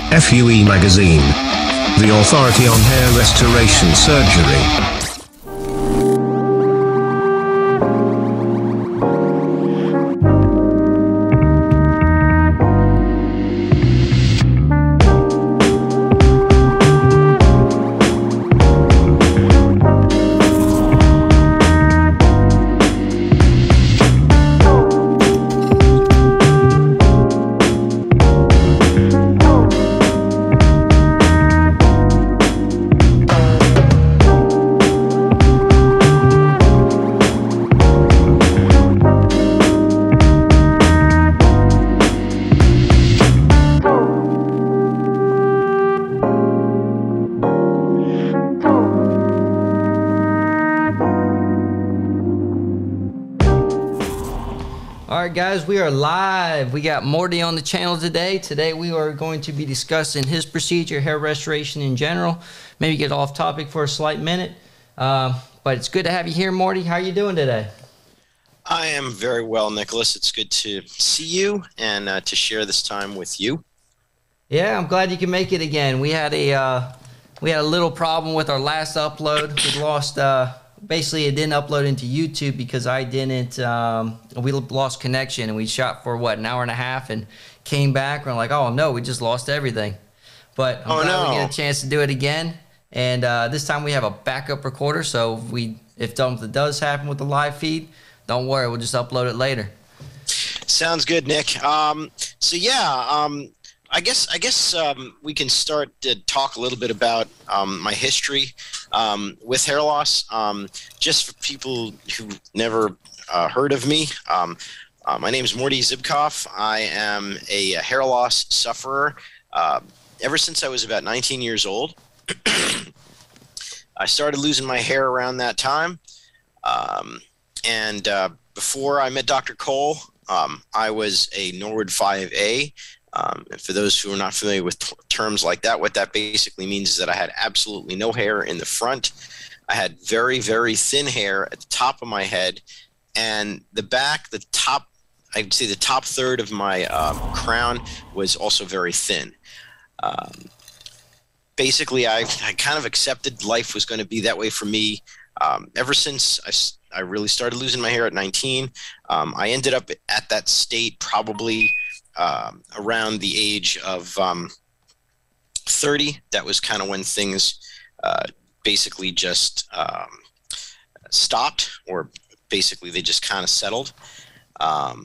FUE Magazine, the authority on hair restoration surgery. Alright guys, we are live. We got Morty on the channel today. Today we are going to be discussing his procedure, hair restoration in general. Maybe get off topic for a slight minute. But it's good to have you here, Morty. How are you doing today? I am very well, Nicholas. It's good to see you and to share this time with you. Yeah, I'm glad you can make it again. We had a little problem with our last upload. We lost basically it didn't upload into YouTube because I didn't we lost connection, and we shot for what, an hour and a half, and came back and we're like, oh no, we just lost everything. But I'm glad we get a chance to do it again, and this time we have a backup recorder, so if something does happen with the live feed, don't worry, we'll just upload it later. Sounds good, Nick. So yeah, I guess we can start to talk a little bit about my history with hair loss. Just for people who never heard of me, my name is Morty Zibkoff. I am a hair loss sufferer ever since I was about 19 years old. I started losing my hair around that time, and before I met Dr. Cole, I was a Norwood 5A. And for those who are not familiar with terms like that, what that basically means is that I had absolutely no hair in the front. I had very, very thin hair at the top of my head, and the back, I'd say the top third of my crown was also very thin. Basically, I kind of accepted life was going to be that way for me. Ever since I really started losing my hair at 19, I ended up at that state probably around the age of 30. That was kind of when things basically just stopped, or basically they just kind of settled. Yeah,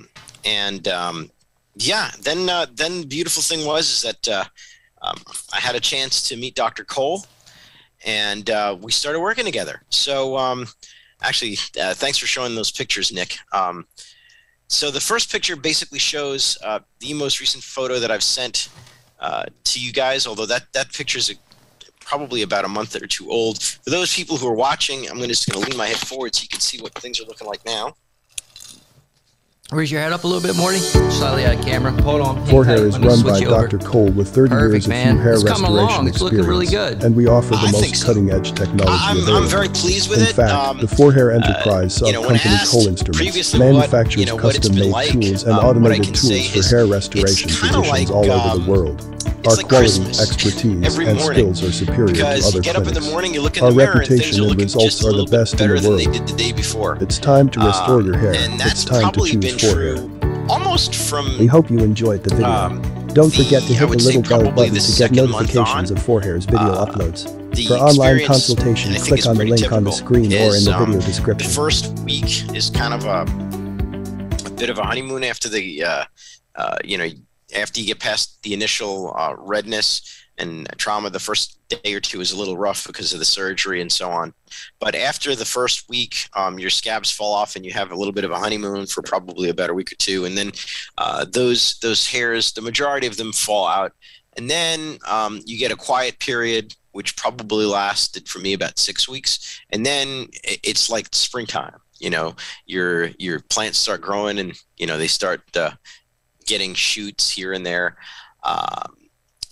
then the beautiful thing was that I had a chance to meet Dr. Cole, and we started working together. So actually, thanks for showing those pictures, Nick. So the first picture basically shows the most recent photo that I've sent to you guys, although that picture is probably about a month or two old. For those people who are watching, I'm just going to lean my head forward so you can see what things are looking like now. Raise your head up a little bit, Morty. Slightly out of camera. Hold on. Forehair is run by Dr. Cole with 30 years of hair restoration experience. Looking really good. And we offer the most cutting-edge technology available. I'm very pleased with it. In fact, the Forehair Enterprise company Cole Instruments manufactures custom-made tools and automated tools for hair restoration physicians all over the world. Our quality, expertise, and skills are superior to other clinics. Our reputation and results are the best in the world. It's time to restore your hair. It's time to choose Forehair. We hope you enjoyed the video. Don't forget to hit the little bell button to get notifications of Forehair's video uploads. For online consultation, click on the link on the screen or in the video description. The first week is kind of a bit of a honeymoon after the, after you get past the initial redness and trauma. The first day or two is a little rough because of the surgery and so on. But after the first week, your scabs fall off and you have a little bit of a honeymoon for probably about a week or two. And then those hairs, the majority of them fall out. And then you get a quiet period, which probably lasted for me about 6 weeks. And then it's like springtime. Your plants start growing, and they start getting shoots here and there,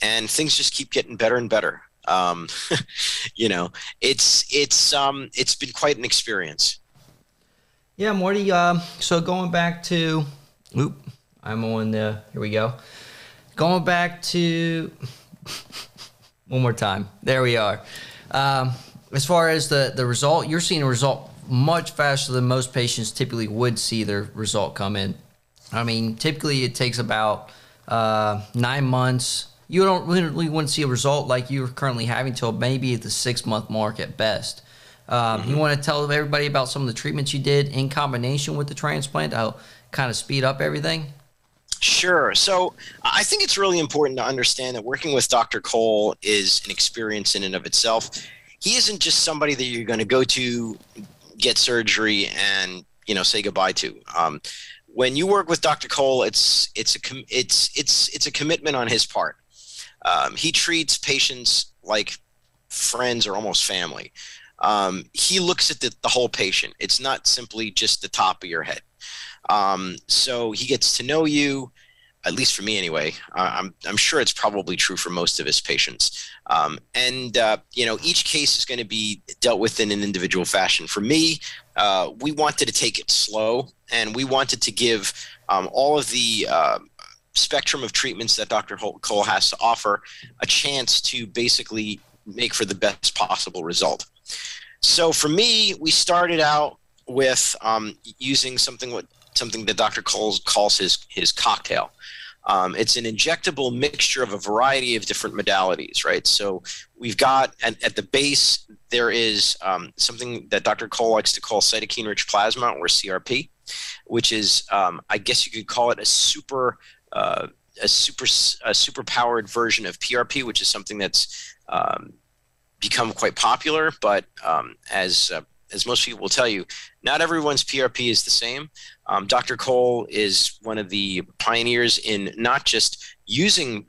and things just keep getting better and better. It's been quite an experience. Yeah, Morty. So going back to, here we go. Going back to One more time. There we are. As far as the result, you're seeing a result much faster than most patients typically would see their result come in. I mean, typically it takes about 9 months. You don't really want to see a result like you're currently having till maybe at the 6-month mark at best. You want to tell everybody about some of the treatments you did in combination with the transplant to kind of speed up everything? Sure. So I think it's really important to understand that working with Dr. Cole is an experience in and of itself. He isn't just somebody that you're going to go to, get surgery, and say goodbye to. When you work with Dr. Cole, it's a commitment on his part. He treats patients like friends or almost family. He looks at the whole patient. It's not simply just the top of your head. So he gets to know you, at least for me anyway. I'm sure it's probably true for most of his patients. Each case is going to be dealt with in an individual fashion. For me, we wanted to take it slow, and we wanted to give all of the spectrum of treatments that Dr. Cole has to offer a chance to basically make for the best possible result. So for me, we started out with using something that Dr. Cole calls his cocktail. It's an injectable mixture of a variety of different modalities, right? So we've got at the base, there is something that Dr. Cole likes to call cytokine-rich plasma, or CRP, which is, I guess you could call it a super powered version of PRP, which is something that's become quite popular. But as most people will tell you, not everyone's PRP is the same. Dr. Cole is one of the pioneers in not just using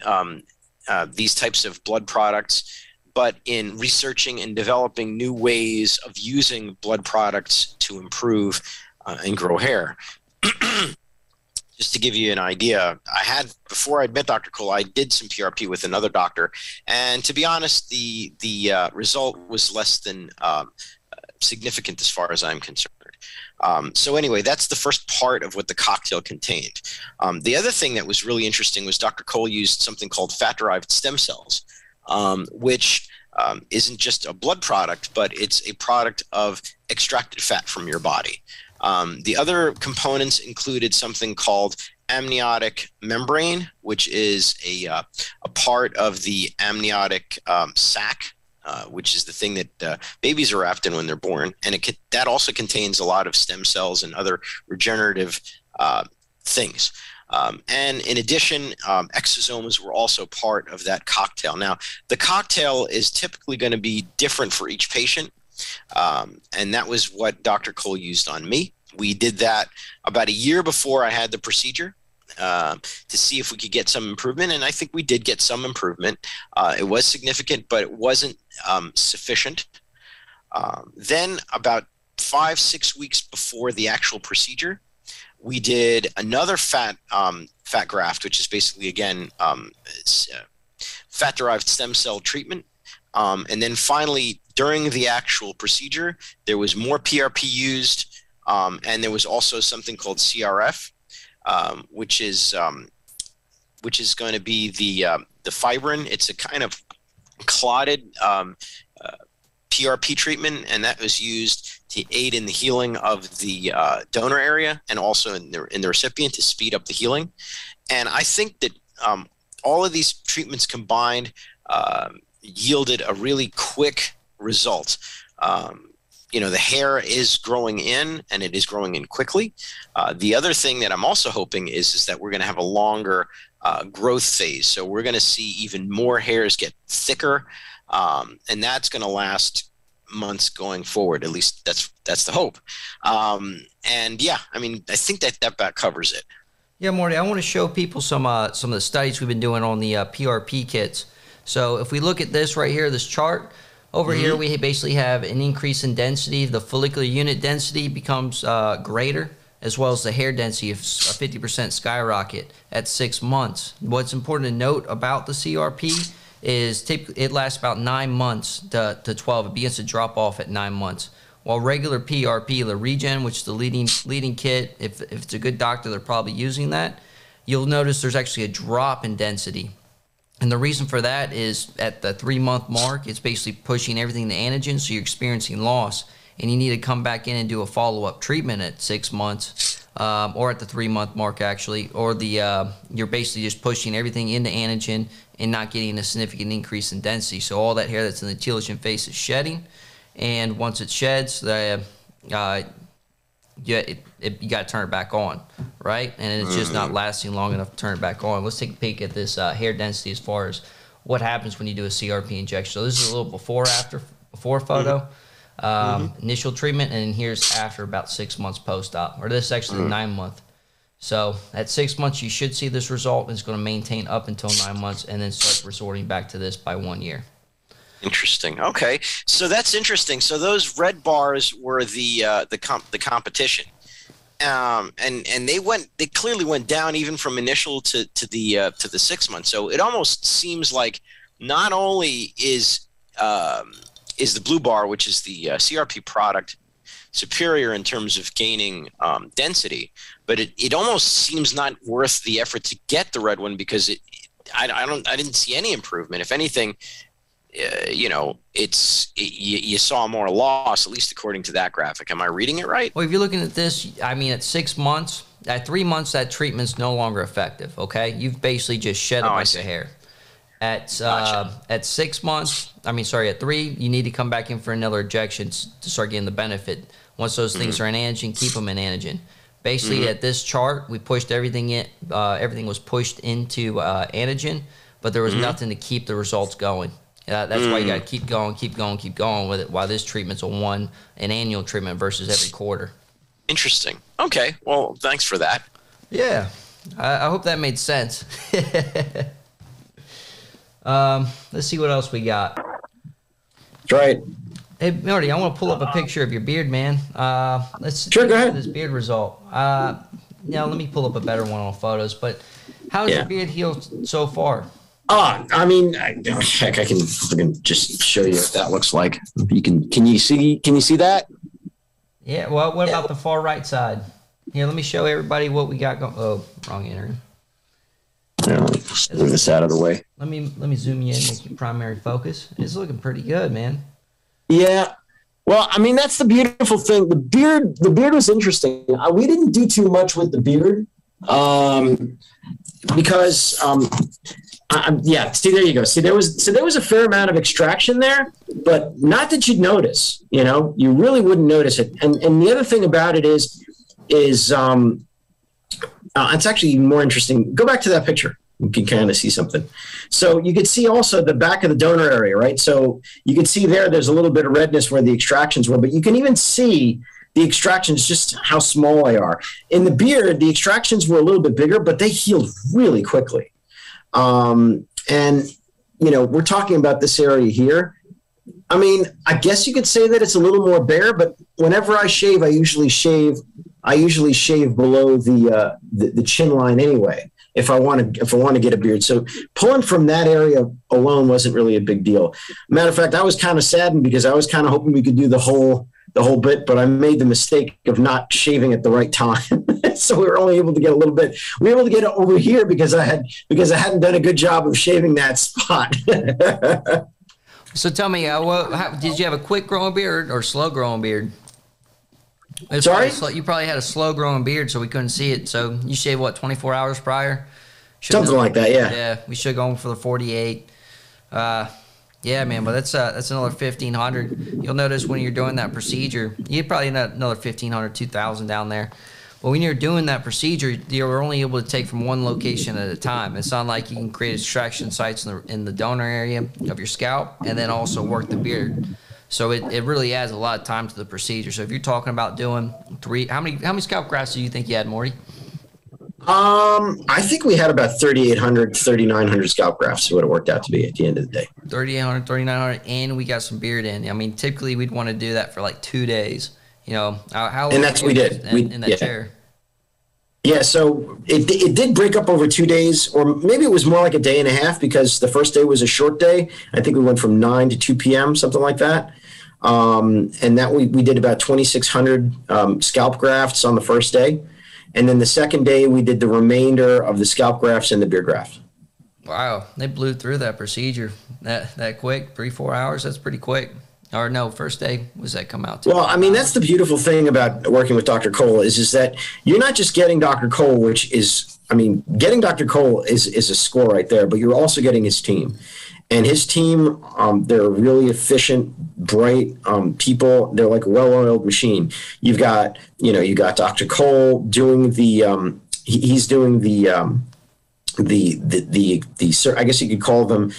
these types of blood products, but in researching and developing new ways of using blood products to improve and grow hair. Just to give you an idea, before I met Dr. Cole, I did some PRP with another doctor, and to be honest, the result was less than significant as far as I'm concerned. So anyway, that's the first part of what the cocktail contained. The other thing that was really interesting was Dr. Cole used something called fat-derived stem cells, which isn't just a blood product, but it's a product of extracted fat from your body. The other components included something called amniotic membrane, which is a part of the amniotic sac, which is the thing that babies are wrapped in when they're born. And that also contains a lot of stem cells and other regenerative things. And in addition, exosomes were also part of that cocktail. Now, the cocktail is typically going to be different for each patient. And that was what Dr. Cole used on me. We did that about a year before I had the procedure to see if we could get some improvement. And I think we did get some improvement. It was significant, but it wasn't sufficient. Then about 5-6 weeks before the actual procedure, we did another fat graft, which is basically, again, fat-derived stem cell treatment. And then finally, during the actual procedure, there was more PRP used, and there was also something called CRF, which is going to be the fibrin. It's a kind of clotted PRP treatment, and that was used to aid in the healing of the donor area and also in the recipient to speed up the healing. And I think that all of these treatments combined yielded a really quick result. The hair is growing in, and it is growing in quickly. The other thing that I'm also hoping is that we're going to have a longer growth phase. So we're going to see even more hairs get thicker, and that's going to last months going forward. At least that's the hope. And yeah, I mean, I think that about covers it. Yeah, Morty, I want to show people some of the studies we've been doing on the PRP kits. So if we look at this right here, this chart, over here we basically have an increase in density. The follicular unit density becomes greater, as well as the hair density of a 50% skyrocket at 6 months. What's important to note about the CRP is it lasts about 9 months to 12. It begins to drop off at 9 months. While regular PRP, the Regen, which is the leading kit, if it's a good doctor, they're probably using that. You'll notice there's actually a drop in density. And the reason for that is at the 3-month mark, it's basically pushing everything to anagen, so you're experiencing loss. And you need to come back in and do a follow-up treatment at 6 months, or at the 3-month mark actually, or you're basically just pushing everything into anagen and not getting a significant increase in density. So all that hair that's in the telogen face is shedding, and once it sheds, you got to turn it back on, right? And it's just not lasting long enough to turn it back on. Let's take a peek at this hair density as far as what happens when you do a CRP injection. So this is a little before photo. Initial treatment, and here's after about 6 months post-op, or this is actually 9 month. So at 6 months, you should see this result, and it's going to maintain up until 9 months, and then start resorting back to this by 1 year. Interesting. Okay, so that's interesting. So those red bars were the competition, and they clearly went down even from initial to the 6 months. So it almost seems like not only is the blue bar, which is the CRP product, superior in terms of gaining density, but it almost seems not worth the effort to get the red one, because I didn't see any improvement. If anything, you saw more loss, at least according to that graphic. Am I reading it right? Well, if you're looking at this, I mean, at 6 months, at 3 months, that treatment's no longer effective. Okay, you've basically just shed a bunch of hair. At 6 months, at 3, you need to come back in for another injection to start getting the benefit. Once those things are in anagen, keep them in anagen. Basically, at this chart, we pushed everything in. Everything was pushed into anagen, but there was nothing to keep the results going. That's why you got to keep going with it. While this treatment's an annual treatment versus every quarter. Interesting. Okay. Well, thanks for that. Yeah, I hope that made sense. Let's see what else we got. That's right. Hey, Morty, I want to pull up a picture of your beard, man. Let's go ahead. This beard result. Now, let me pull up a better one on photos. But how does your beard heal so far? I can just show you what that looks like. Can you see that? Yeah. Well, what about the far right side? Here, let me show everybody what we got going. Oh, wrong enter. Just move this out of the way. Let me zoom you in, make your primary focus. It's looking pretty good, man. Yeah. Well, I mean, that's the beautiful thing. The beard was interesting. We didn't do too much with the beard because see, there you go. See, there was a fair amount of extraction there, but not that you'd notice. You really wouldn't notice it. And the other thing about it is it's actually even more interesting. Go back to that picture. You can kind of see something. So you could see also the back of the donor area, right? So you can see there's a little bit of redness where the extractions were, but you can even see the extractions, just how small they are. In the beard, the extractions were a little bit bigger, but they healed really quickly. And, we're talking about this area here. I mean, I guess you could say that it's a little more bare, but whenever I shave, I usually shave below the chin line anyway, if I want to get a beard. So pulling from that area alone wasn't really a big deal. Matter of fact, I was kind of saddened because I was kind of hoping we could do the whole bit, but I made the mistake of not shaving at the right time. So we were only able to get a little bit. We were able to get it over here because I hadn't done a good job of shaving that spot. So tell me, did you have a quick growing beard or slow growing beard? Sorry? You probably had a slow growing beard, so we couldn't see it. So you shaved, 24 hours prior? Something like that, yeah. Yeah, we should go for the 48. Yeah, man, but that's another 1,500. You'll notice when you're doing that procedure, you probably another 1,500, 2,000 down there. But when you're doing that procedure, you're only able to take from one location at a time. It's not like you can create extraction sites in the donor area of your scalp and then also work the beard. So it really adds a lot of time to the procedure. So if you're talking about doing 3, how many scalp grafts do you think you had, Morty? I think we had about 3,800, 3,900 scalp grafts is what it worked out to be at the end of the day. 3,800, 3,900, and we got some beard in. I mean, typically we'd want to do that for like 2 days. How long? And that's what we did. In that chair. Yeah, so it did break up over 2 days, or maybe it was more like a day and a half because the first day was a short day. I think we went from 9 to 2 p.m., something like that. And that we did about 2,600 scalp grafts on the first day. And then the second day, we did the remainder of the scalp grafts and the beard graft. Wow, they blew through that procedure that quick, 3-4 hours. That's pretty quick. Or no, first day was that come out? Well, I mean, that's the beautiful thing about working with Dr. Cole is that you're not just getting Dr. Cole, which is, I mean, getting Dr. Cole is a score right there, but you're also getting his team. And his team, they're really efficient, bright people. They're like a well-oiled machine. You got Dr. Cole doing he's doing the I guess you could call them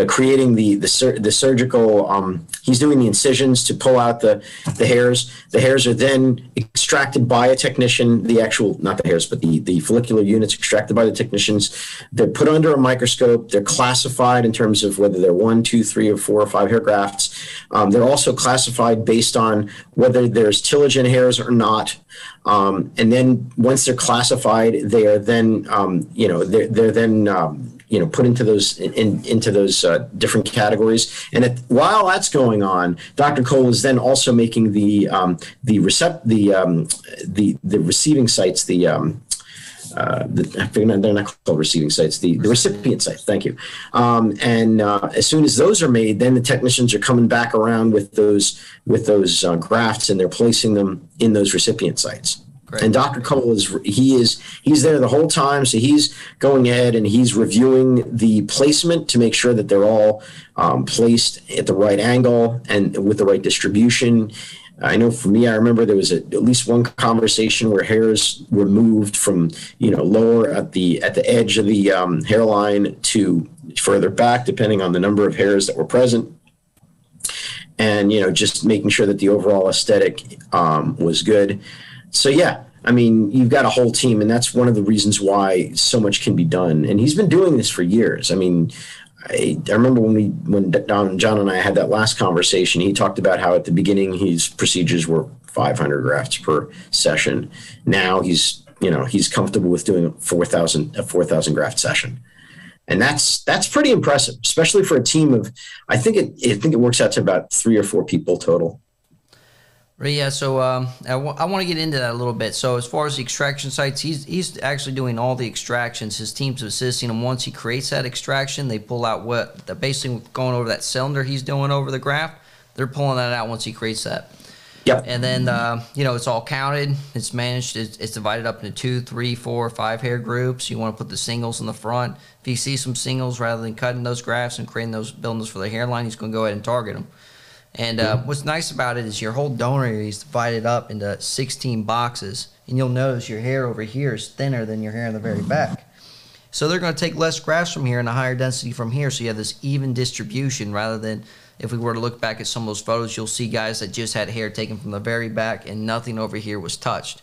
creating the surgical. He's doing the incisions to pull out the hairs. The hairs are then extracted by a technician. The actual, not the hairs, but the follicular units extracted by the technicians. They're put under a microscope. They're classified in terms of whether they're 1, 2, 3, or 4 or 5 hair grafts. They're also classified based on whether there's telogen hairs or not. And then once they're classified, they are then they're then put into those into those different categories. And while that's going on, Dr. Cole is then also making the receiving sites, they're not called receiving sites, the recipient sites. Thank you. And as soon as those are made, then the technicians are coming back around with those grafts, and they're placing them in those recipient sites. Great. And Dr. Cole he's there the whole time, so he's going ahead and he's reviewing the placement to make sure that they're all placed at the right angle and with the right distribution. I know for me, I remember there was at least one conversation where hairs were moved from lower at the edge of the hairline to further back, depending on the number of hairs that were present. And just making sure that the overall aesthetic was good. So yeah, I mean, you've got a whole team, and that's one of the reasons why so much can be done. And he's been doing this for years. I mean, I remember when John and I had that last conversation, he talked about how at the beginning his procedures were 500 grafts per session. Now he's comfortable with doing a 4,000 graft session. And that's pretty impressive, especially for a team of, I think it works out to about 3 or 4 people total. Yeah, so I want to get into that a little bit. So as far as the extraction sites, he's actually doing all the extractions. His team's assisting him. Once he creates that extraction, they pull out basically going over that cylinder he's doing over the graft. They're pulling that out once he creates that. Yep. And then, it's all counted. It's managed. It's divided up into 2, 3, 4, 5 hair groups. You want to put the singles in the front. If you see some singles, rather than cutting those grafts and building those for the hairline, he's going to go ahead and target them. And what's nice about it is your whole donor area is divided up into 16 boxes. And you'll notice your hair over here is thinner than your hair in the very back. So they're going to take less grafts from here and a higher density from here. So you have this even distribution rather than, if we were to look back at some of those photos, you'll see guys that just had hair taken from the very back and nothing over here was touched.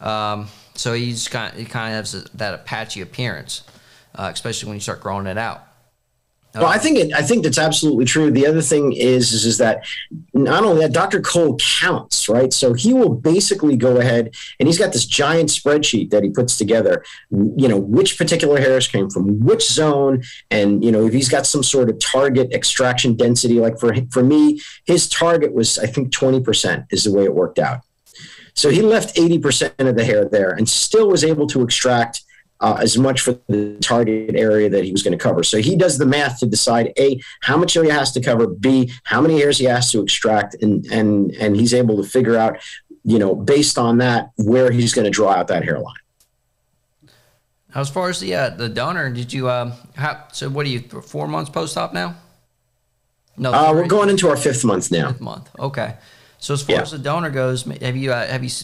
So he kind of has that patchy appearance, especially when you start growing it out. Well, I think that's absolutely true. The other thing is that not only that, Dr. Cole counts, right? So he will basically go ahead and he's got this giant spreadsheet that he puts together, which particular hairs came from which zone. And, if he's got some sort of target extraction density, like for me, his target was, I think 20% is the way it worked out. So he left 80% of the hair there and still was able to extract as much for the target area that he was going to cover. So he does the math to decide A, how much area he has to cover, B, how many hairs he has to extract, and he's able to figure out, based on that, where he's going to draw out that hairline. As far as the donor, did you so what are you 4 months post-op now? No, we're going into our 5th month now. 5th month, okay. So as far as the donor goes, have you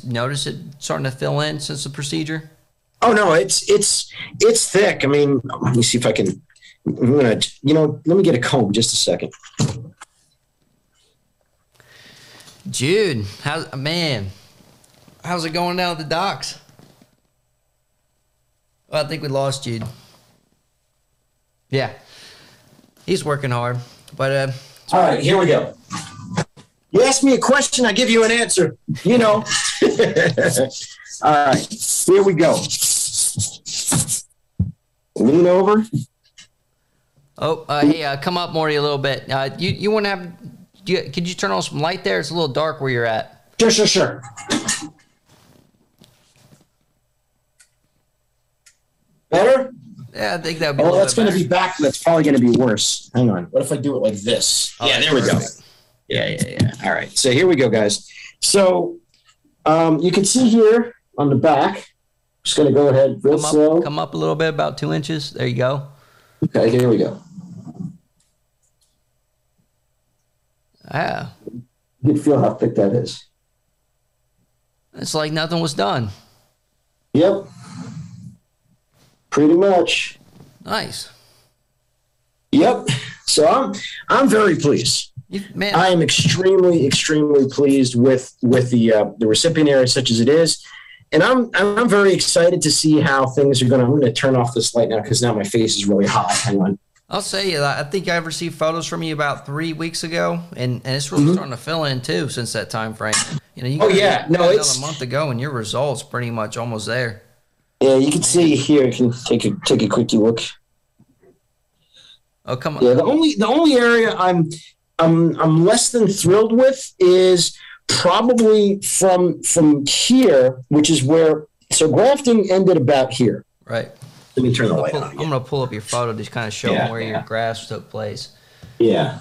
noticed it starting to fill in since the procedure? Oh no, it's thick. I mean, let me see if I can. I'm gonna, let me get a comb just a second. Jude, how's it going down at the docks? Well, I think we lost Jude. Yeah, he's working hard, but all right, here we go. You ask me a question, I give you an answer. All right, here we go. Lean over. Oh, hey, come up, Morty, a little bit. You want to have? Could you turn on some light there? It's a little dark where you're at. Sure. Better? Yeah, I think that would be. Oh, that's going to be back. That's probably going to be worse. Hang on. What if I do it like this? Yeah, there we go. Yeah. All right. So here we go, guys. So you can see here on the back. Just going to go ahead real slow. Come up a little bit, about 2 inches. There you go. Okay, here we go. Yeah. You can feel how thick that is. It's like nothing was done. Yep. Pretty much. Nice. Yep. So I'm very pleased. Man. I am extremely pleased with the recipient area such as it is, and I'm very excited to see how things are going. I'm going to turn off this light now because now my face is really hot. Hang on. I'll say I think I received photos from you about 3 weeks ago, and it's really starting to fill in too since that time frame. You know, it's another month ago, and your results pretty much almost there. Yeah, you can see here. You can take a quick look. Oh, come on. Yeah, the only area I'm less than thrilled with is probably from here, which is where grafting ended about here. Right. Let me turn the light on. I'm going to pull up your photo to kind of show them where your grafts took place. Yeah.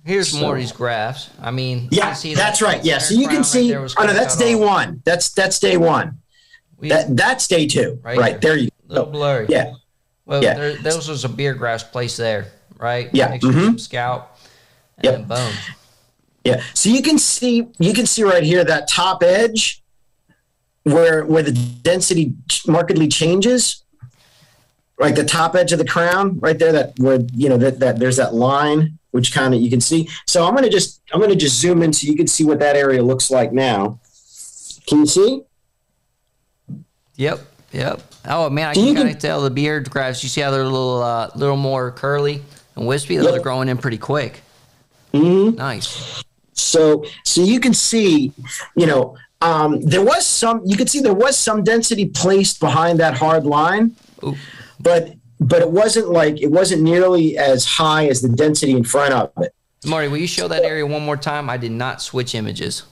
Here's Morty's grafts. I mean, yeah, that's right. Yeah, so you can see. Oh no, that's day one. That's day one. That's day two. Right there you go. A little blurry. Yeah. Well, those was a beard graft placed there, right? Yeah. Next to some scalp. And boom. Yeah. So you can see right here that top edge where the density markedly changes. Like the top edge of the crown, right there. That where that there's that line, which kind of you can see. So I'm gonna just zoom in so you can see what that area looks like now. Can you see? Yep. Oh man, I can kind of tell the beard grafts. You see how they're a little more curly and wispy. Those are growing in pretty quick. Mm-hmm. Nice. So you can see, there was some density placed behind that hard line. Ooh. But it wasn't nearly as high as the density in front of it. Marty, will you show that area one more time? I did not switch images.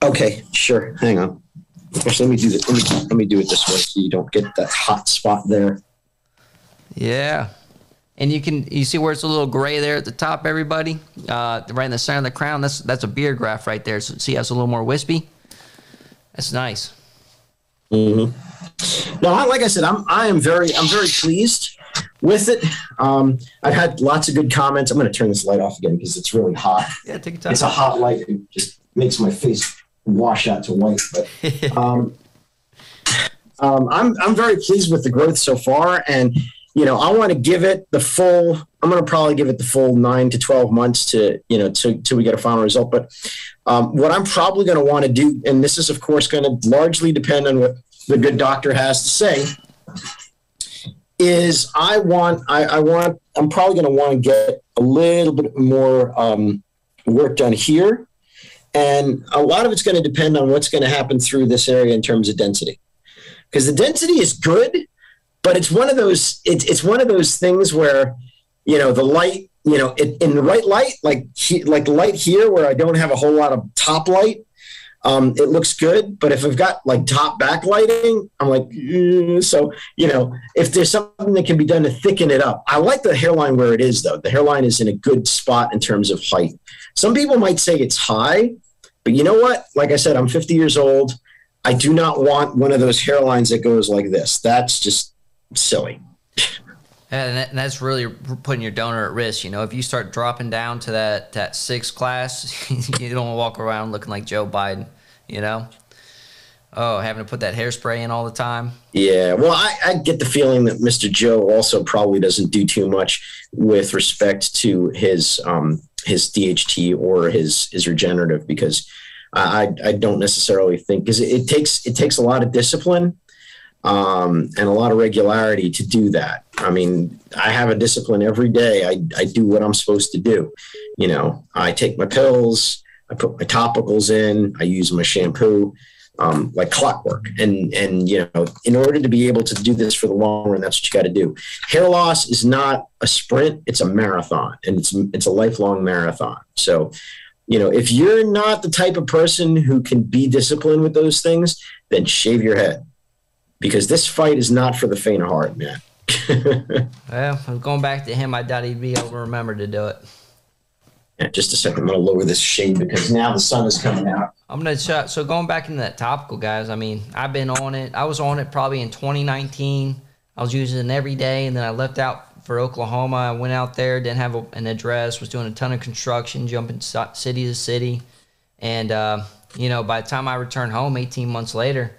Okay, sure. Hang on. Actually, let me do this. Let me do it this way so you don't get that hot spot there. Yeah. And you see where it's a little gray there at the top, everybody? Right in the center of the crown. That's a beard graft right there. So see how it's a little more wispy? That's nice. Mm-hmm. No, like I said, I'm very pleased with it. I've had lots of good comments. I'm going to turn this light off again because it's really hot. Yeah, take your time. It's a hot light. It just makes my face wash out to white. But I'm very pleased with the growth so far, and I want to give it the full. I'm going to probably give it the full 9 to 12 months till we get a final result. But what I'm probably going to want to do, and this is of course going to largely depend on what the good doctor has to say, is I'm probably going to want to get a little bit more work done here, and a lot of it's going to depend on what's going to happen through this area in terms of density, because the density is good. But it's one of those. It's one of those things where, the light, in the right light, like the light here, where I don't have a whole lot of top light, it looks good. But if I've got like top backlighting, I'm like, so if there's something that can be done to thicken it up. I like the hairline where it is, though. The hairline is in a good spot in terms of height. Some people might say it's high, but you know what? Like I said, I'm 50 years old. I do not want one of those hairlines that goes like this. That's just silly. And that's really putting your donor at risk. If you start dropping down to that 6th class, you don't walk around looking like Joe Biden, having to put that hairspray in all the time. Yeah, well, I get the feeling that Mr. Joe also probably doesn't do too much with respect to his DHT or his regenerative, because I don't necessarily think, because it takes a lot of discipline and a lot of regularity to do that. I mean, I have a discipline every day. I do what I'm supposed to do. I take my pills, I put my topicals in, I use my shampoo, like clockwork. And in order to be able to do this for the long run, that's what you got to do. Hair loss is not a sprint, it's a marathon, and it's a lifelong marathon. So, if you're not the type of person who can be disciplined with those things, then shave your head. because this fight is not for the faint of heart, man. Well, going back to him, I doubt he'd be able to remember to do it. Yeah, just a second. I'm going to lower this shade because now the sun is coming out. So going back into that topical, guys, I mean, I've been on it. I was on it probably in 2019. I was using it every day, and then I left out for Oklahoma. I went out there, didn't have an address, was doing a ton of construction, jumping city to city. And, by the time I returned home 18 months later,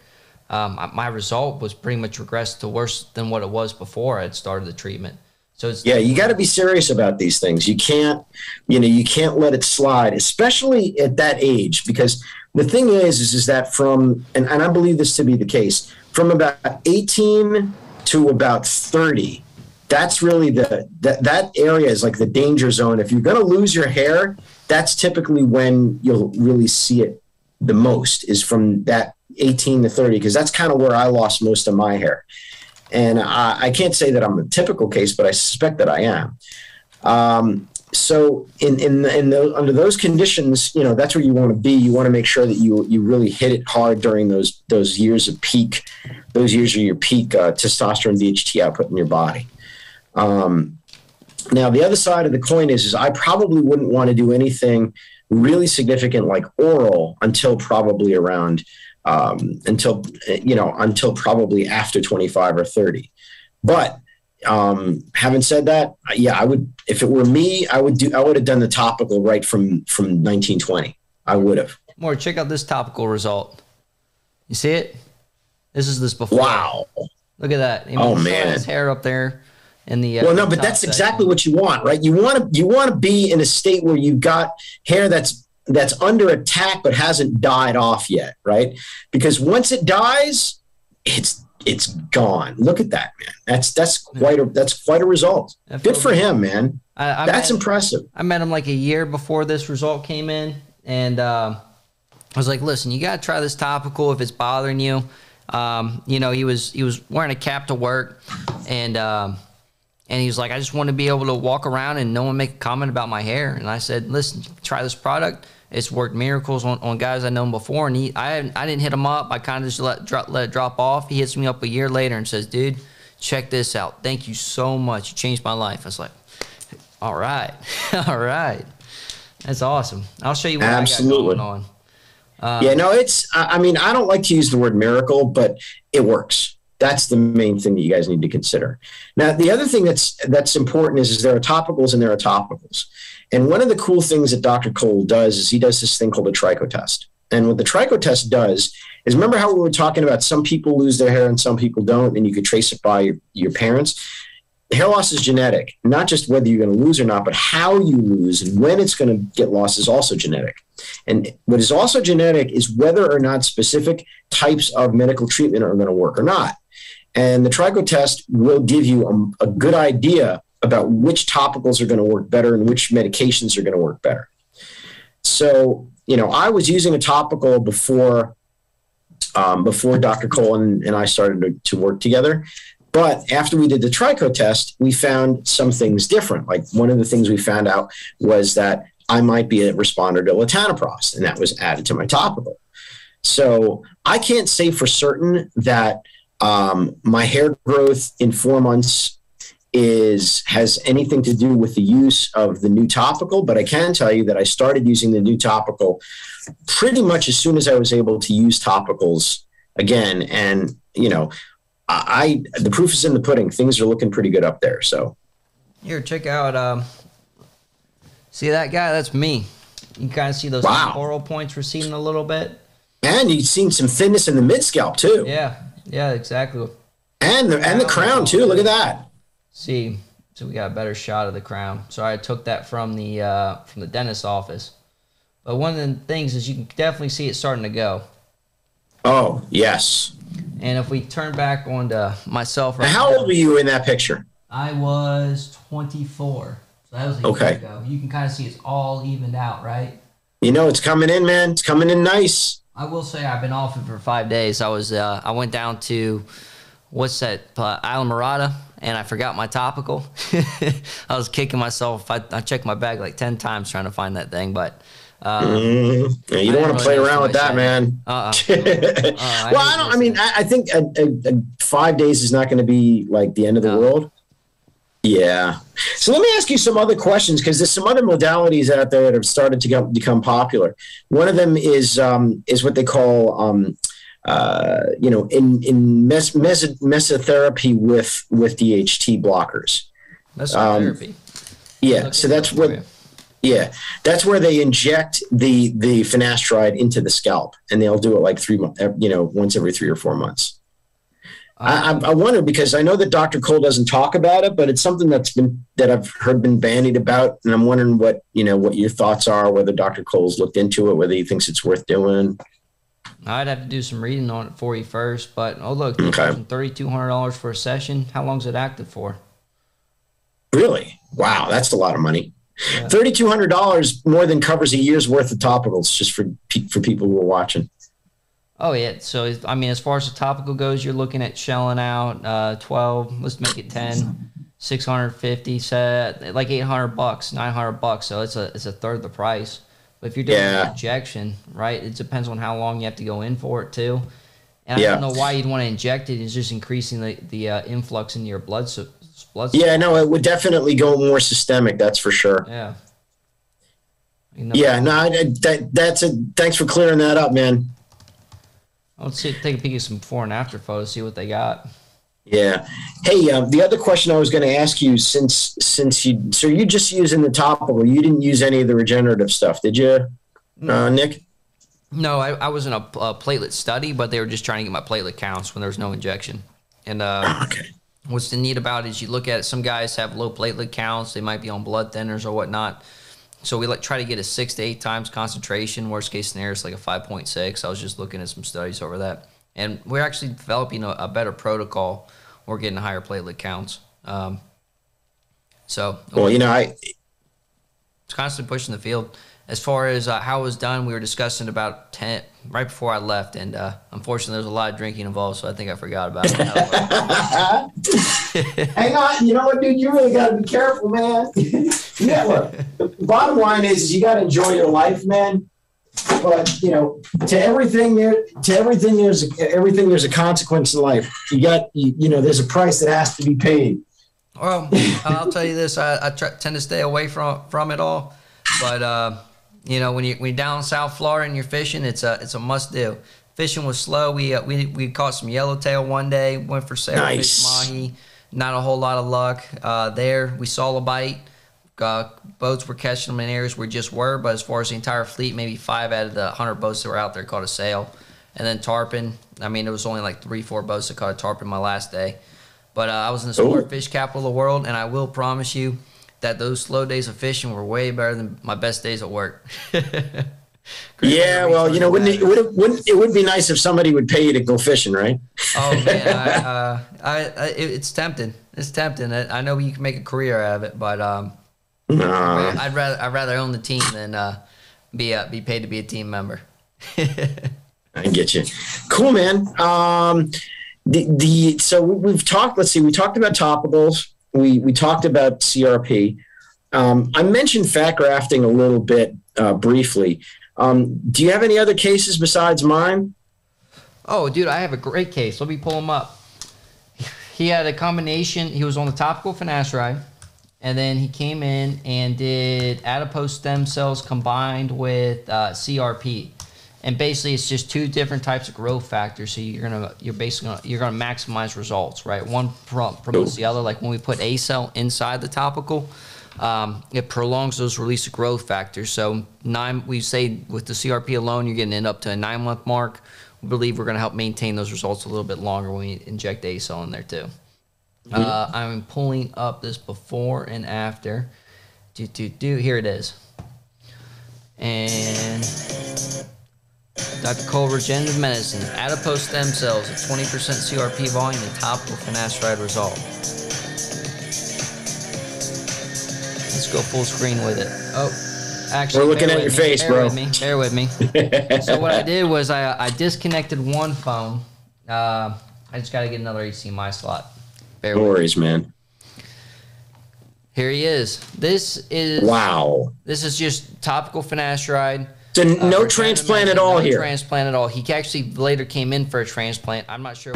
my result was pretty much regressed to worse than what it was before I had started the treatment. So you got to be serious about these things. You can't let it slide, especially at that age, because the thing is that from, and I believe this to be the case, from about 18 to about 30, that's really that area is like the danger zone. If you're going to lose your hair, that's typically when you'll really see it the most, is from that 18 to 30, because that's kind of where I lost most of my hair. And I can't say that I'm a typical case, but I suspect that I am. So under those conditions, that's where you want to be. You want to make sure that you really hit it hard during those years of peak. Those years are your peak testosterone DHT output in your body. Now, the other side of the coin is I probably wouldn't want to do anything really significant like oral until probably around until probably after 25 or 30. But having said that, I would, if it were me, I would have done the topical right from 1920. I would have. More, check out this topical result. You see it? This is this before. Wow. Look at that. Man. His hair up there in the well, no, but that's exactly what you want, right? You want to be in a state where you've got hair that's under attack but hasn't died off yet, right? Because once it dies, it's gone. Look at that, man. That's quite a result. Good for him, man. That's impressive. I met him like a year before this result came in, and I was like, "Listen, you got to try this topical if it's bothering you." He was wearing a cap to work, and he was like, "I just want to be able to walk around and no one make a comment about my hair." And I said, "Listen, try this product. It's worked miracles on guys I known before." And I didn't hit him up. I kind of just let it drop off. He hits me up a year later and says, "Dude, check this out. Thank you so much. You changed my life." I was like, "All right, all right, that's awesome. I'll show you what I got going on." I don't like to use the word miracle, but it works. That's the main thing that you guys need to consider. Now, the other thing that's important is there are topicals and there are topicals. And one of the cool things that Dr. Cole does is he does this thing called the tricho test. And what the tricho test does is, remember how we were talking about some people lose their hair and some people don't, and you could trace it by your parents? Hair loss is genetic, not just whether you're going to lose or not, but how you lose and when it's going to get lost is also genetic. And what is also genetic is whether or not specific types of medical treatment are going to work or not. And the tricho test will give you a good idea about which topicals are going to work better and which medications are going to work better. So, I was using a topical before Dr. Cole and I started to work together. But after we did the tricho test, we found some things different. Like one of the things we found out was that I might be a responder to latanoprost, and that was added to my topical. So I can't say for certain that my hair growth in 4 months has anything to do with the use of the new topical, but I can tell you that I started using the new topical pretty much as soon as I was able to use topicals again. And, the proof is in the pudding. Things are looking pretty good up there. So here, check out, see that guy? That's me. You can kind of see those temporal points receding a little bit. And you've seen some thinness in the mid scalp too. Yeah, exactly. And the crown too. Look at that. See, so we got a better shot of the crown. So I took that from the dentist's office. But one of the things is you can definitely see it starting to go. Oh, yes. And if we turn back onto myself right now. How old were you in that picture? I was 24. So that was a year ago. You can kind of see it's all evened out, right? It's coming in, man. It's coming in nice. I will say I've been off it for 5 days. I went down to, what's that, Isla Mirada, and I forgot my topical. I was kicking myself. I checked my bag like 10 times trying to find that thing, but Yeah, you don't want to play around with that, man. Well, I think 5 days is not going to be like the end of the world. Yeah. So let me ask you some other questions, because there's some other modalities out there that have started to become popular. One of them is what they call in mesotherapy with DHT blockers. Mesotherapy. Yeah. So that's what. Yeah, that's where they inject the finasteride into the scalp, and they'll do it like once every 3 or 4 months. I wonder, because I know that Dr. Cole doesn't talk about it, but it's something that I've heard been bandied about, and I'm wondering what your thoughts are, whether Dr. Cole's looked into it, whether he thinks it's worth doing. I'd have to do some reading on it for you first, but look, $3,200 for a session. How long is it active for? Really? Wow, that's a lot of money. Yeah. $3,200 more than covers a year's worth of topicals, just for people who are watching. Oh yeah, so I mean, as far as the topical goes, you're looking at shelling out 12. Let's make it 10, 650, set like $800, $900. So it's a third of the price. But if you're doing an injection, right, it depends on how long you have to go in for it too. And I don't know why you'd want to inject it. It's just increasing the influx in your blood. Yeah, no, it would definitely go more systemic. That's for sure. Yeah. Thanks for clearing that up, man. Let's take a peek at some before and after photos, see what they got. Yeah. Hey, the other question I was going to ask you, since you're just using the topical, you didn't use any of the regenerative stuff, did you, Nick? No, I was in a platelet study, but they were just trying to get my platelet counts when there was no injection. And okay. What's neat about it is you look at it, some guys have low platelet counts. They might be on blood thinners or whatnot. So we try to get a 6 to 8 times concentration. Worst case scenario is like a 5.6. I was just looking at some studies over that. And we're actually developing a better protocol. We're getting higher platelet counts. It's constantly pushing the field. As far as how it was done, we were discussing about 10 right before I left, and unfortunately, there was a lot of drinking involved, so I think I forgot about it. Hang on, you know what, dude? You really got to be careful, man. Yeah, look. The bottom line is you got to enjoy your life, man. But to everything there's a consequence in life. There's a price that has to be paid. Well, I'll tell you this: I tend to stay away from it all, but. When you're down in South Florida and you're fishing, it's a must do. Fishing was slow. We caught some yellowtail one day. Went for sailfish, mahi. Not a whole lot of luck there. We saw a bite. Boats were catching them in areas we just were, but as far as the entire fleet, maybe 5 out of the 100 boats that were out there caught a sail. And then tarpon. I mean, it was only like 3-4 boats that caught a tarpon my last day. But I was in the sport fish capital of the world, and I will promise you that those slow days of fishing were way better than my best days at work. Yeah, well, it would be nice if somebody would pay you to go fishing, right? Oh man, it's tempting. It's tempting. I know you can make a career out of it, but I'd rather own the team than be paid to be a team member. I get you. Cool, man. So we've talked. Let's see. We talked about topicals. We talked about CRP. I mentioned fat grafting a little bit briefly. Do you have any other cases besides mine? Oh, dude, I have a great case. Let me pull him up. He had a combination. He was on the topical finasteride, and then he came in and did adipose stem cells combined with CRP. And basically, it's just 2 different types of growth factors. So you're gonna maximize results, right? One promotes the other. Like when we put A cell inside the topical, it prolongs those release of growth factors. So we say with the CRP alone, you're getting it up to a 9-month mark. We believe we're gonna help maintain those results a little bit longer when we inject A cell in there too. I'm pulling up this before and after. Here it is. And Dr. Cole, Regenerative Medicine, adipose stem cells at 20% CRP volume and topical finasteride result. Let's go full screen with it. Oh, actually, we're looking at your face, bro. Bear with me. So what I did was I disconnected one phone. I just got to get another HDMI slot. No worries, man. Here he is. This is wow. This is just topical finasteride. So no transplant at all here. No transplant at all. He actually later came in for a transplant. I'm not sure.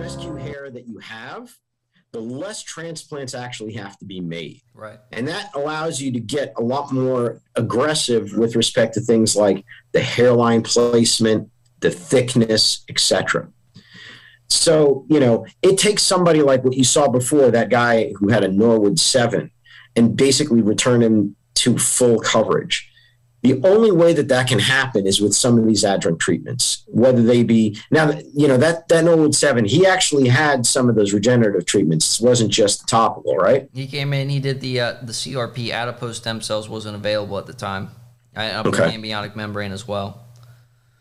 rescue hair that you have, the less transplants actually have to be made. Right. And that allows you to get a lot more aggressive with respect to things like the hairline placement, the thickness, etc. So, you know, it takes somebody like what you saw before, that guy who had a Norwood 7, and basically return him to full coverage. The only way that that can happen is with some of these adjunct treatments, whether they be now, you know, that Norwood 7, he actually had some of those regenerative treatments. It wasn't just topical, right? He came in, he did the CRP, adipose stem cells wasn't available at the time. Okay. Amniotic membrane as well.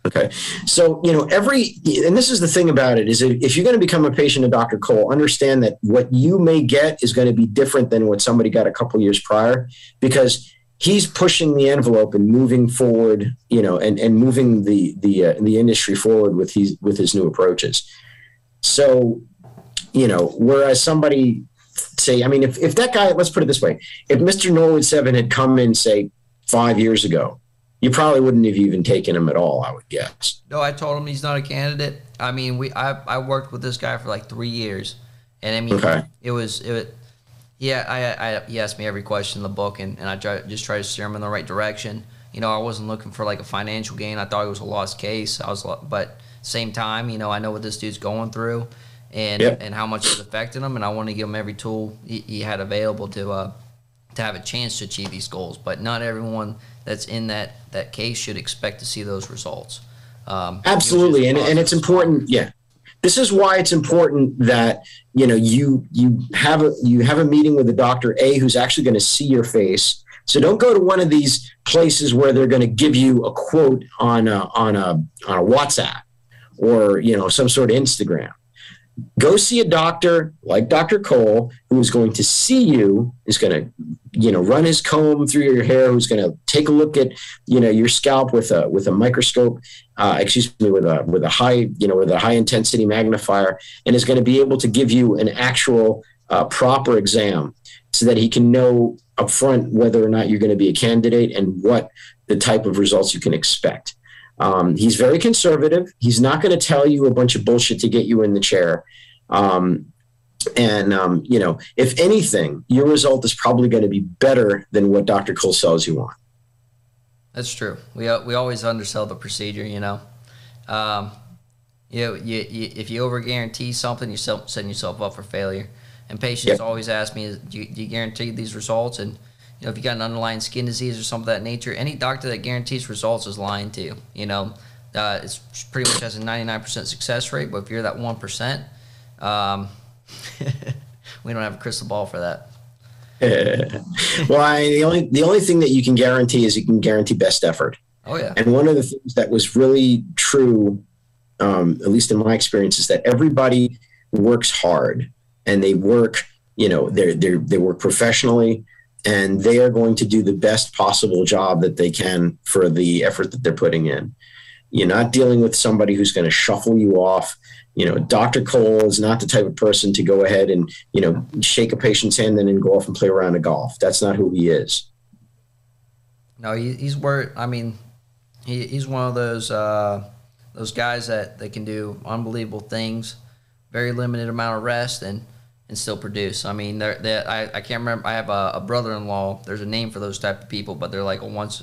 Okay. So, you know, and this is the thing about it, is if you're going to become a patient of Dr. Cole, understand that what you may get is going to be different than what somebody got a couple years prior, because he's pushing the envelope and moving forward, you know, and moving the industry forward with his new approaches. So, you know, whereas somebody say, I mean, if that guy, let's put it this way, if Mr. Norwood 7 had come in, say, 5 years ago, you probably wouldn't have even taken him at all, I would guess. No, I told him he's not a candidate. I mean, I worked with this guy for like 3 years, and I mean, okay. He asked me every question in the book, and I just tried to steer him in the right direction. You know, I wasn't looking for like a financial gain. I thought it was a lost case. But same time, you know, I know what this dude's going through, and how much it's affecting him, and I want to give him every tool he had available to have a chance to achieve these goals. But not everyone that's in that case should expect to see those results. Absolutely, and it's important. Yeah, this is why it's important that, you know, you have a meeting with a Dr. A who's actually going to see your face. So don't go to one of these places where they're going to give you a quote on a WhatsApp or, you know, some sort of Instagram. Go see a doctor like Dr. Cole, who is going to see you, is going to, you know, run his comb through your hair, who's going to take a look at, you know, your scalp with a microscope, with a high intensity magnifier, and is going to be able to give you an actual proper exam so that he can know upfront whether or not you're going to be a candidate and what the type of results you can expect. He's very conservative. He's not going to tell you a bunch of bullshit to get you in the chair. You know, if anything, your result is probably going to be better than what Dr. Cole sells you on. That's true. We always undersell the procedure, you know. If you over guarantee something, you're setting yourself up for failure. And patients always ask me, do you guarantee these results? And you know, if you got an underlying skin disease or something of that nature, any doctor that guarantees results is lying to you. You know, it's pretty much has a 99% success rate. But if you're that 1%, we don't have a crystal ball for that. Well, the only thing that you can guarantee is you can guarantee best effort. Oh yeah. And one of the things that was really true, at least in my experience, is that everybody works hard and they work. You know, they work professionally, and they are going to do the best possible job that they can for the effort that they're putting in. You're not dealing with somebody who's going to shuffle you off. You know, Dr. Cole is not the type of person to go ahead and, you know, shake a patient's hand and then go off and play around a golf. That's not who he is. No, he's one of those guys that can do unbelievable things, very limited amount of rest, and still produce. I mean, I can't remember. I have a brother-in-law. There's a name for those type of people, but they're like a once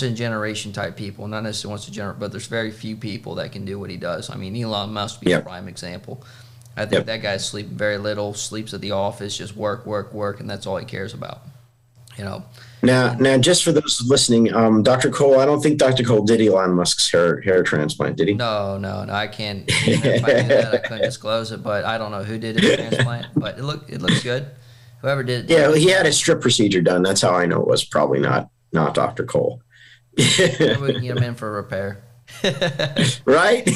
in a generation type people. Not necessarily once in a generation, but there's very few people that can do what he does. I mean, Elon Musk would be a prime example. I think that guy's sleeping very little, sleeps at the office, just work, and that's all he cares about. Now, just for those listening, Dr. Cole, I don't think Dr. Cole did Elon Musk's hair transplant, did he? No, I can't. If I knew that, I couldn't disclose it, but I don't know who did his transplant, but it looks good. Whoever did it. Yeah, he had a strip procedure done. That's how I know it was probably not Dr. Cole. We can get him in for a repair. Right?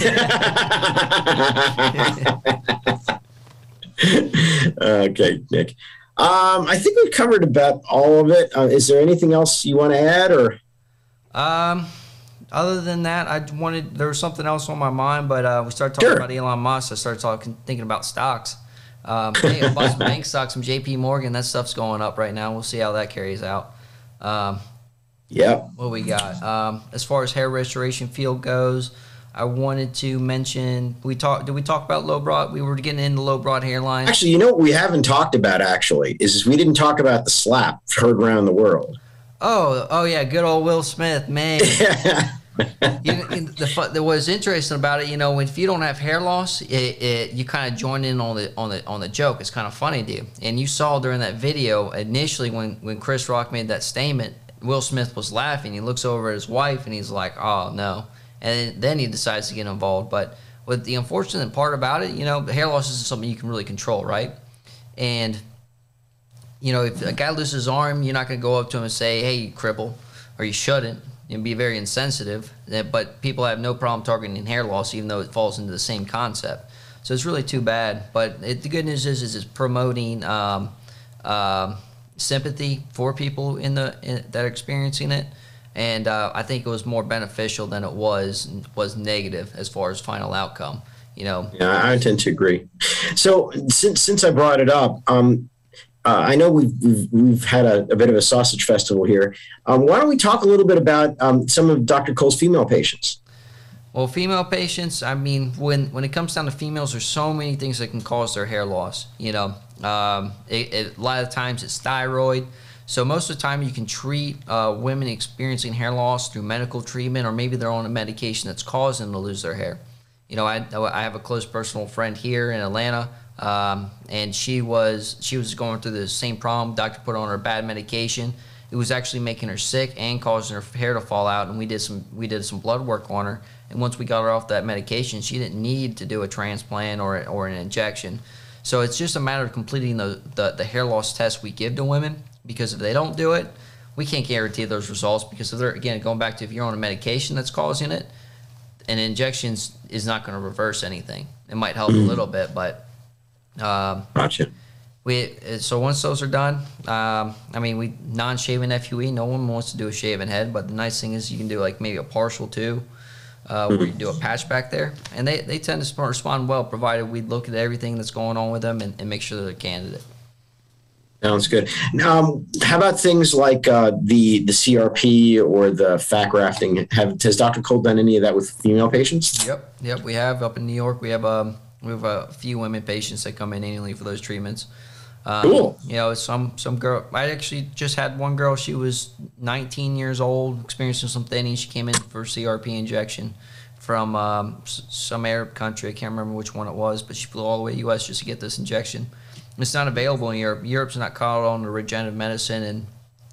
Okay, Nick. I think we've covered about all of it. Is there anything else you want to add, or? Other than that, there was something else on my mind, but we started talking about Elon Musk. I started thinking about stocks. Hey, I bought some bank stocks from JP Morgan. That stuff's going up right now. We'll see how that carries out. Yeah. What we got? As far as hair restoration field goes, I wanted to mention, did we talk about low broad? We were getting into low broad hairline. Actually, what we haven't talked about is we didn't talk about the slap heard around the world. Oh yeah, good old Will Smith, man. What's interesting about it, if you don't have hair loss, you kind of join in on the joke. It's kind of funny to you. And you saw during that video initially when Chris Rock made that statement, Will Smith was laughing. He looks over at his wife and he's like, "Oh no." And then he decides to get involved. But what the unfortunate part about it, hair loss isn't something you can really control, right? And, if a guy loses his arm, you're not going to go up to him and say, "Hey, you cripple," or you shouldn't, and be very insensitive. But people have no problem targeting hair loss, even though it falls into the same concept. So it's really too bad. But the good news is it's promoting sympathy for people that are experiencing it. And I think it was more beneficial than it was negative as far as final outcome. Yeah, I tend to agree. So since I brought it up, I know we've had a bit of a sausage festival here. Why don't we talk a little bit about some of Dr. Cole's female patients? Well, female patients, I mean, when it comes down to females, there's so many things that can cause their hair loss. A lot of times it's thyroid. So most of the time you can treat women experiencing hair loss through medical treatment, or maybe they're on a medication that's causing them to lose their hair. I have a close personal friend here in Atlanta, and she was going through the same problem. Doctor put on her bad medication. It was actually making her sick and causing her hair to fall out. And we did some blood work on her. And once we got her off that medication, she didn't need to do a transplant or an injection. So it's just a matter of completing the hair loss test we give to women. Because if they don't do it, we can't guarantee those results. Because if they're, again, going back to if you're on a medication that's causing it, an injection is not going to reverse anything. It might help a little bit, but gotcha. So once those are done, we non-shaven FUE. No one wants to do a shaven head, but the nice thing is you can do like maybe a partial too, where you do a patch back there, and they tend to respond well, provided we look at everything that's going on with them and make sure they're a candidate. Sounds good. How about things like the CRP or the fat grafting? Has Dr. Cole done any of that with female patients? Yep. We have up in New York. We have a few women patients that come in annually for those treatments. Cool. Some girl. I actually just had one girl. She was 19 years old, experiencing some thinning. She came in for CRP injection from some Arab country. I can't remember which one it was, but she flew all the way to U.S. just to get this injection. It's not available in Europe. Europe's not caught on the regenerative medicine, and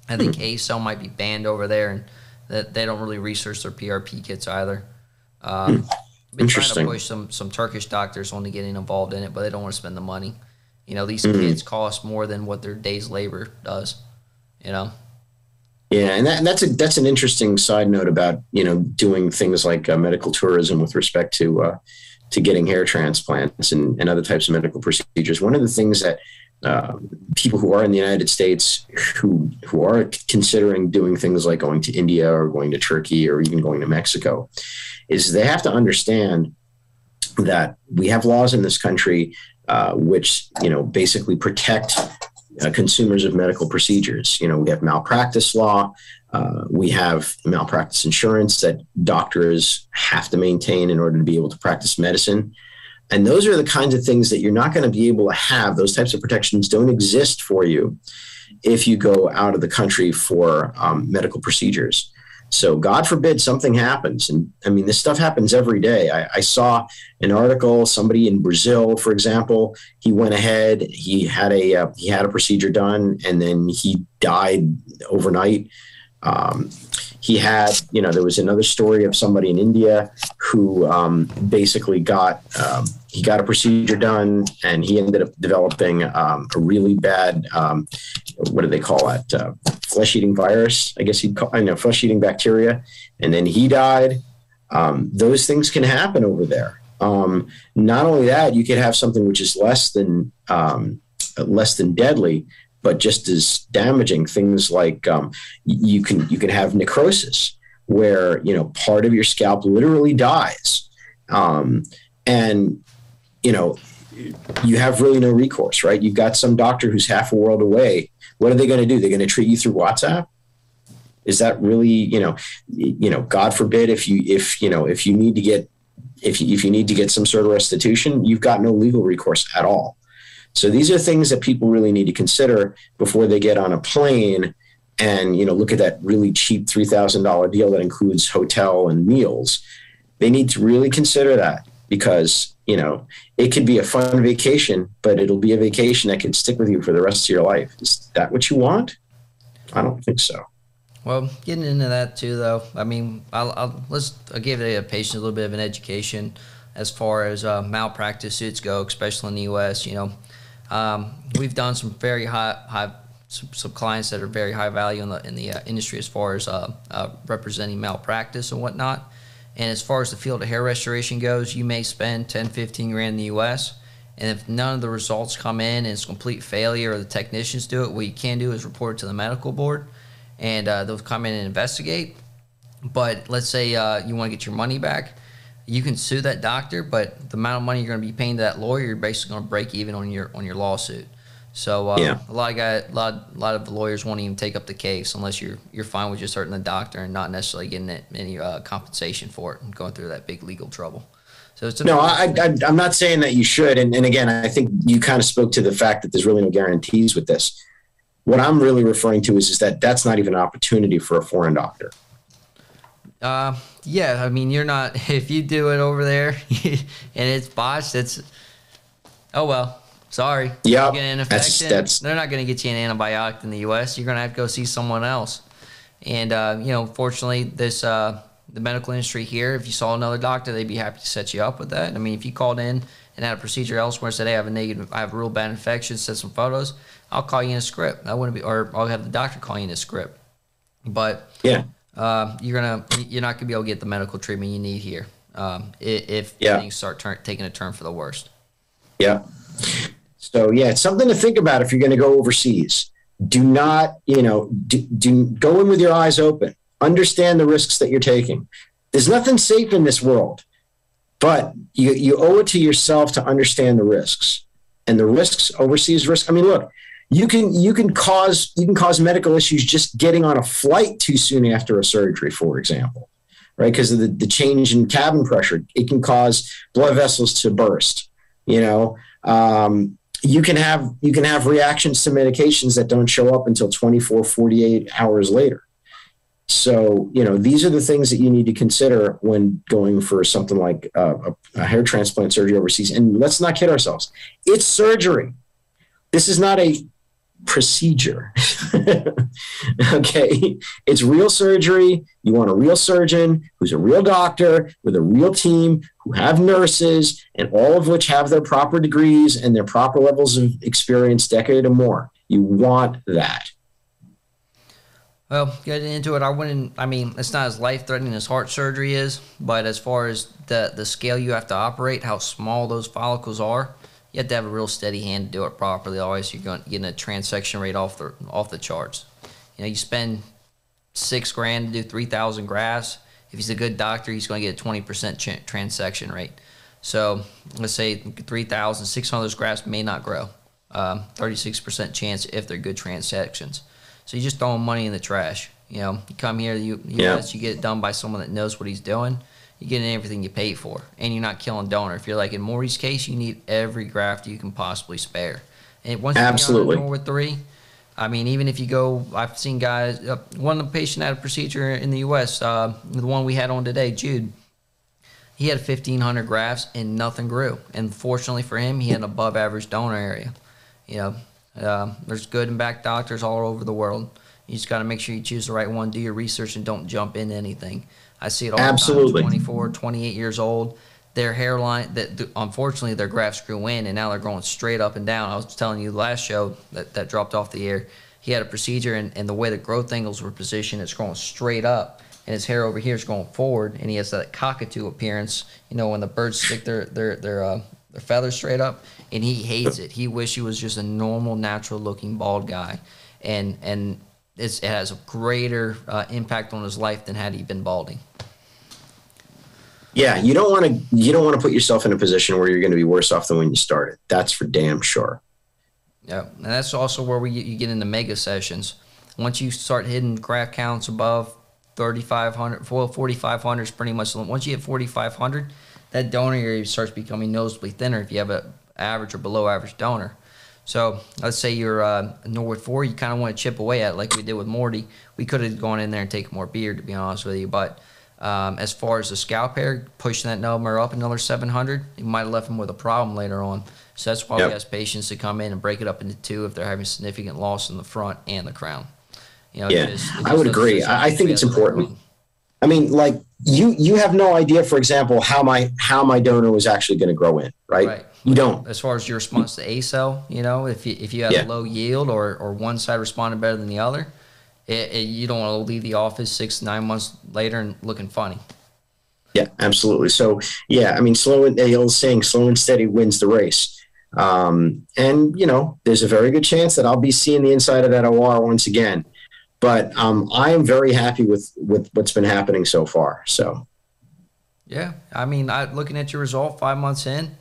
I think ACell might be banned over there, and that they don't really research their PRP kits either. Been trying to push some Turkish doctors onto getting involved in it, but they don't want to spend the money. These kids cost more than what their day's labor does. Yeah, and that's an interesting side note about doing things like medical tourism with respect to getting hair transplants and other types of medical procedures. One of the things that people who are in the United States who are considering doing things like going to India or going to Turkey or even going to Mexico is they have to understand that we have laws in this country which basically protect consumers of medical procedures. We have malpractice law. We have malpractice insurance that doctors have to maintain in order to be able to practice medicine. And those are the kinds of things that you're not going to be able to have. Those types of protections don't exist for you if you go out of the country for medical procedures. So God forbid something happens. And I mean, this stuff happens every day. I saw an article, somebody in Brazil, for example, he went ahead, he had a procedure done, and then he died overnight. He had, there was another story of somebody in India who basically he got a procedure done, and he ended up developing a really bad, what do they call it? Flesh-eating virus, I guess flesh-eating bacteria, and then he died. Those things can happen over there. Not only that, you could have something which is less than deadly, but just as damaging. Things like you can have necrosis, where part of your scalp literally dies, and you have really no recourse, right? You've got some doctor who's half a world away. What are they going to do? They're going to treat you through WhatsApp? Is that really, God forbid, if you need to get some sort of restitution, you've got no legal recourse at all. So these are things that people really need to consider before they get on a plane and, look at that really cheap $3,000 deal that includes hotel and meals. They need to really consider that, because, it could be a fun vacation, but it'll be a vacation that can stick with you for the rest of your life. Is that what you want? I don't think so. Well, getting into that too, though, I mean, I'll give the patient a little bit of an education as far as malpractice suits go, especially in the U.S. We've done some very some clients that are very high value in the industry as far as representing malpractice and whatnot. And as far as the field of hair restoration goes, you may spend 10, 15 grand in the U.S., and if none of the results come in and it's complete failure or the technicians do it, what you can do is report it to the medical board, and they'll come in and investigate. But let's say you want to get your money back, you can sue that doctor, but the amount of money you're going to be paying to that lawyer, you're basically going to break even on your lawsuit. So a lot of the lawyers won't even take up the case unless you're fine with just hurting the doctor and not necessarily getting any compensation for it and going through that big legal trouble. So I'm not saying that you should. And again, I think you kind of spoke to the fact that there's really no guarantees with this. What I'm really referring to is that that's not even an opportunity for a foreign doctor. Yeah, I mean, you're not, if you do it over there and it's botched, oh well. Sorry. Yeah. They're not going to get you an antibiotic in the U.S. You're going to have to go see someone else. And, fortunately, the medical industry here, if you saw another doctor, they'd be happy to set you up with that. I mean, if you called in and had a procedure elsewhere and said, hey, I have a real bad infection, send some photos, I'll call you in a script. Or I'll have the doctor call you in a script. But you're not going to be able to get the medical treatment you need here if things start taking a turn for the worst. Yeah. So, it's something to think about if you're going to go overseas. Do not, do go in with your eyes open. Understand the risks that you're taking. There's nothing safe in this world, but you owe it to yourself to understand the risks. And the risks, overseas risks. I mean, look, you can cause medical issues just getting on a flight too soon after a surgery, for example, right? Because of the change in cabin pressure, it can cause blood vessels to burst. You can have reactions to medications that don't show up until 24, 48 hours later. So, these are the things that you need to consider when going for something like a hair transplant surgery overseas. And let's not kid ourselves. It's surgery. This is not a procedure. Okay. It's real surgery. You want a real surgeon who's a real doctor with a real team who have nurses, and all of which have their proper degrees and their proper levels of experience, decade or more. You want that. Well, getting into it, it's not as life-threatening as heart surgery is, but as far as the scale you have to operate, how small those follicles are, you have to have a real steady hand to do it properly. Otherwise, you're getting a transection rate off the charts. You spend $6,000 to do 3,000 grafts. If he's a good doctor, he's going to get a 20% transection rate. So let's say 3,000, 600 of those grafts may not grow. 36% chance if they're good transections. So you're just throwing money in the trash. You come here to the U.S., you get it done by someone that knows what he's doing. You're getting everything you paid for, and you're not killing donor. If you're like in Morty's case, you need every graft you can possibly spare. And once you get on with 3, I mean, even if you go, I've seen guys, one of the patient had a procedure in the U.S., the one we had on today, Jude. He had 1,500 grafts and nothing grew. And fortunately for him, he had an above average donor area. You know, there's good and bad doctors all over the world. You just got to make sure you choose the right one, do your research, and don't jump into anything. I see it all Absolutely. the time, 24, 28 years old. Their hairline, unfortunately, their grafts grew in, and now they're growing straight up and down. I was telling you last show that dropped off the air. He had a procedure, and the way the growth angles were positioned, it's growing straight up, and his hair over here is going forward, and he has that cockatoo appearance. You know, when the birds stick their feathers straight up, and he hates it. He wished he was just a normal, natural-looking bald guy, and it has a greater impact on his life than had he been balding. Yeah, you don't want to put yourself in a position where you're going to be worse off than when you started. That's for damn sure. Yeah, and that's also where you get into mega sessions. Once you start hitting graft counts above 3,500, 4,500 is pretty much. Once you hit 4,500, that donor area starts becoming noticeably thinner if you have an average or below average donor. So let's say you're Norwood 4, you kind of want to chip away at it like we did with Morty. We could have gone in there and taken more beard, to be honest with you, but as far as the scalp hair, pushing that number up another 700, you might have left them with a problem later on. So that's why we ask patients to come in and break it up into two if they're having significant loss in the front and the crown. You know, yeah, I would agree. I think it's important. I mean, like you have no idea, for example, how my donor was actually going to grow in, right? Right. You don't. As far as your response to A-cell, you know, if you had a low yield or one side responded better than the other, you don't want to leave the office 6 to 9 months later and looking funny. Yeah, absolutely. So, yeah, I mean, the old saying, slow and steady wins the race. And, you know, there's a very good chance that I'll be seeing the inside of that OR once again. But I am very happy with what's been happening so far. So, yeah, I mean, looking at your result 5 months in,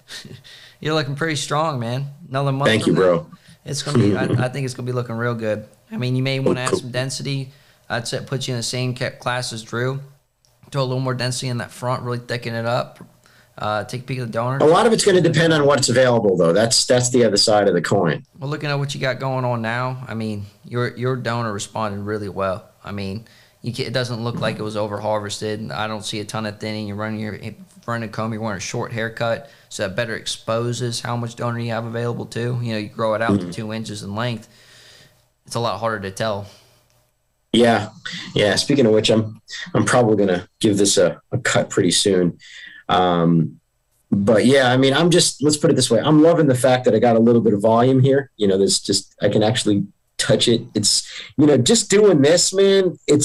you're looking pretty strong, man. Another month. Thank you, bro. It's gonna be. I think it's gonna be looking real good. I mean, you may want to add some density. I'd say put you in the same class as Drew. Throw a little more density in that front, really thicken it up. Take a peek at the donor. A lot of it's going to depend on what's available, though. That's the other side of the coin. Well, looking at what you got going on now, I mean, your donor responded really well. I mean, it doesn't look like it was over harvested. I don't see a ton of thinning. You're running your front comb. You're wearing a short haircut, so that better exposes how much donor you have available too. You know, you grow it out to 2 inches in length. It's a lot harder to tell. Yeah. Speaking of which, I'm probably gonna give this a cut pretty soon. But yeah, I mean, let's put it this way. I'm loving the fact that I got a little bit of volume here. You know, I can actually touch it. It's, you know, just doing this, man. It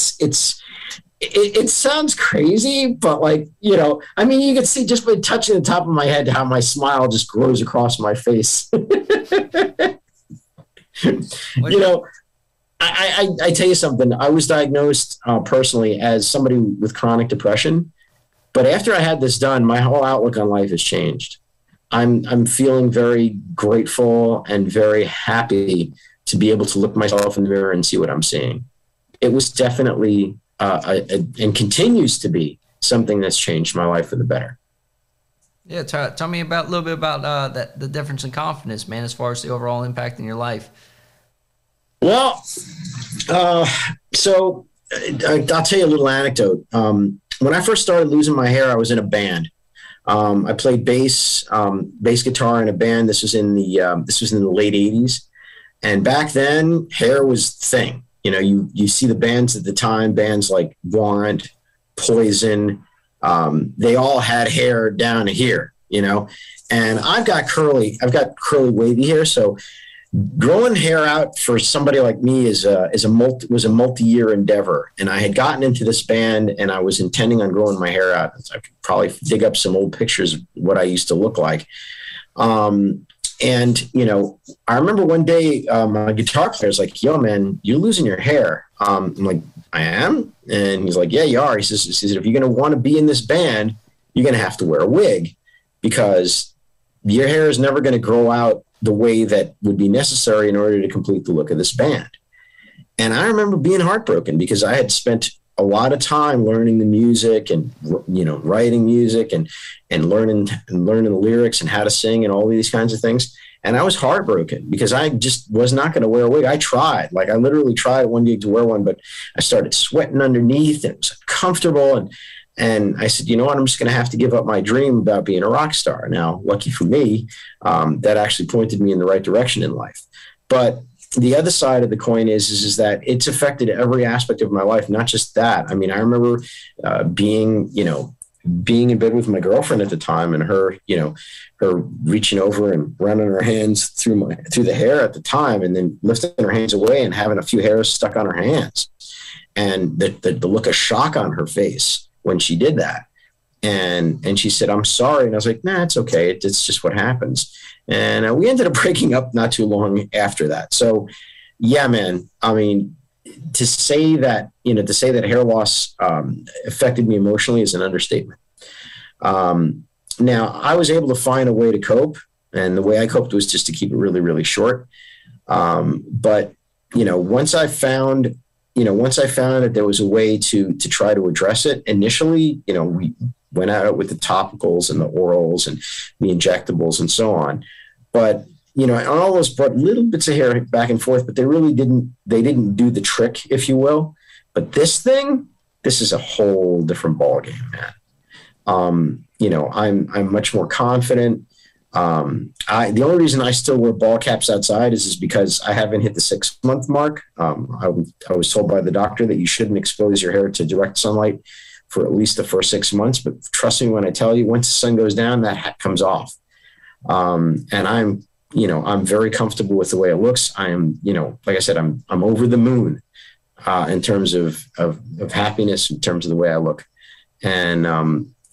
sounds crazy, but like, you know, I mean, you can see just by touching the top of my head how my smile just grows across my face. You know, I tell you something. I was diagnosed personally as somebody with chronic depression, but after I had this done, my whole outlook on life has changed. I'm feeling very grateful and very happy to be able to look myself in the mirror and see what I'm seeing. It was definitely and continues to be something that's changed my life for the better. Yeah, tell me a little bit about the difference in confidence, man, as far as the overall impact in your life. Well, so I'll tell you a little anecdote. When I first started losing my hair, I was in a band. I played bass guitar in a band. This was in the late '80s, and back then, hair was the thing. You know, you see the bands at the time, bands like Warrant, Poison. They all had hair down to here. You know, and I've got curly wavy hair, so growing hair out for somebody like me was a multi-year endeavor. And I had gotten into this band and I was intending on growing my hair out. I could probably dig up some old pictures of what I used to look like. And, you know, I remember one day my guitar player was like, yo, man, you're losing your hair. I'm like, I am? And he's like, yeah, you are. He says, if you're going to want to be in this band, you're going to have to wear a wig because your hair is never going to grow out the way that would be necessary in order to complete the look of this band. And I remember being heartbroken because I had spent a lot of time learning the music and, you know, writing music and learning the lyrics and how to sing and all these kinds of things. And I was heartbroken because I just was not going to wear a wig. I tried, like I literally tried one day to wear one, but I started sweating underneath and it was uncomfortable. And I said, you know what, I'm just going to have to give up my dream about being a rock star. Now, lucky for me, that actually pointed me in the right direction in life. But the other side of the coin is that it's affected every aspect of my life, not just that. I mean, I remember being in bed with my girlfriend at the time and her reaching over and running her hands through the hair at the time and then lifting her hands away and having a few hairs stuck on her hands. And the look of shock on her face when she did that. And she said, I'm sorry. And I was like, nah, it's okay. It's just what happens. And we ended up breaking up not too long after that. So yeah, man, I mean, to say that hair loss affected me emotionally is an understatement. Now I was able to find a way to cope, and the way I coped was just to keep it really, really short. But once I found that there was a way to try to address it, initially, we went at it with the topicals and the orals and the injectables and so on. But, I almost brought little bits of hair back and forth, but they didn't do the trick, if you will. But this is a whole different ballgame, man. I'm much more confident. The only reason I still wear ball caps outside is because I haven't hit the 6-month mark. I was told by the doctor that you shouldn't expose your hair to direct sunlight for at least the first 6 months. But trust me when I tell you, once the sun goes down, that hat comes off. And I'm very comfortable with the way it looks. I am, like I said, I'm over the moon in terms of happiness, in terms of the way I look. And,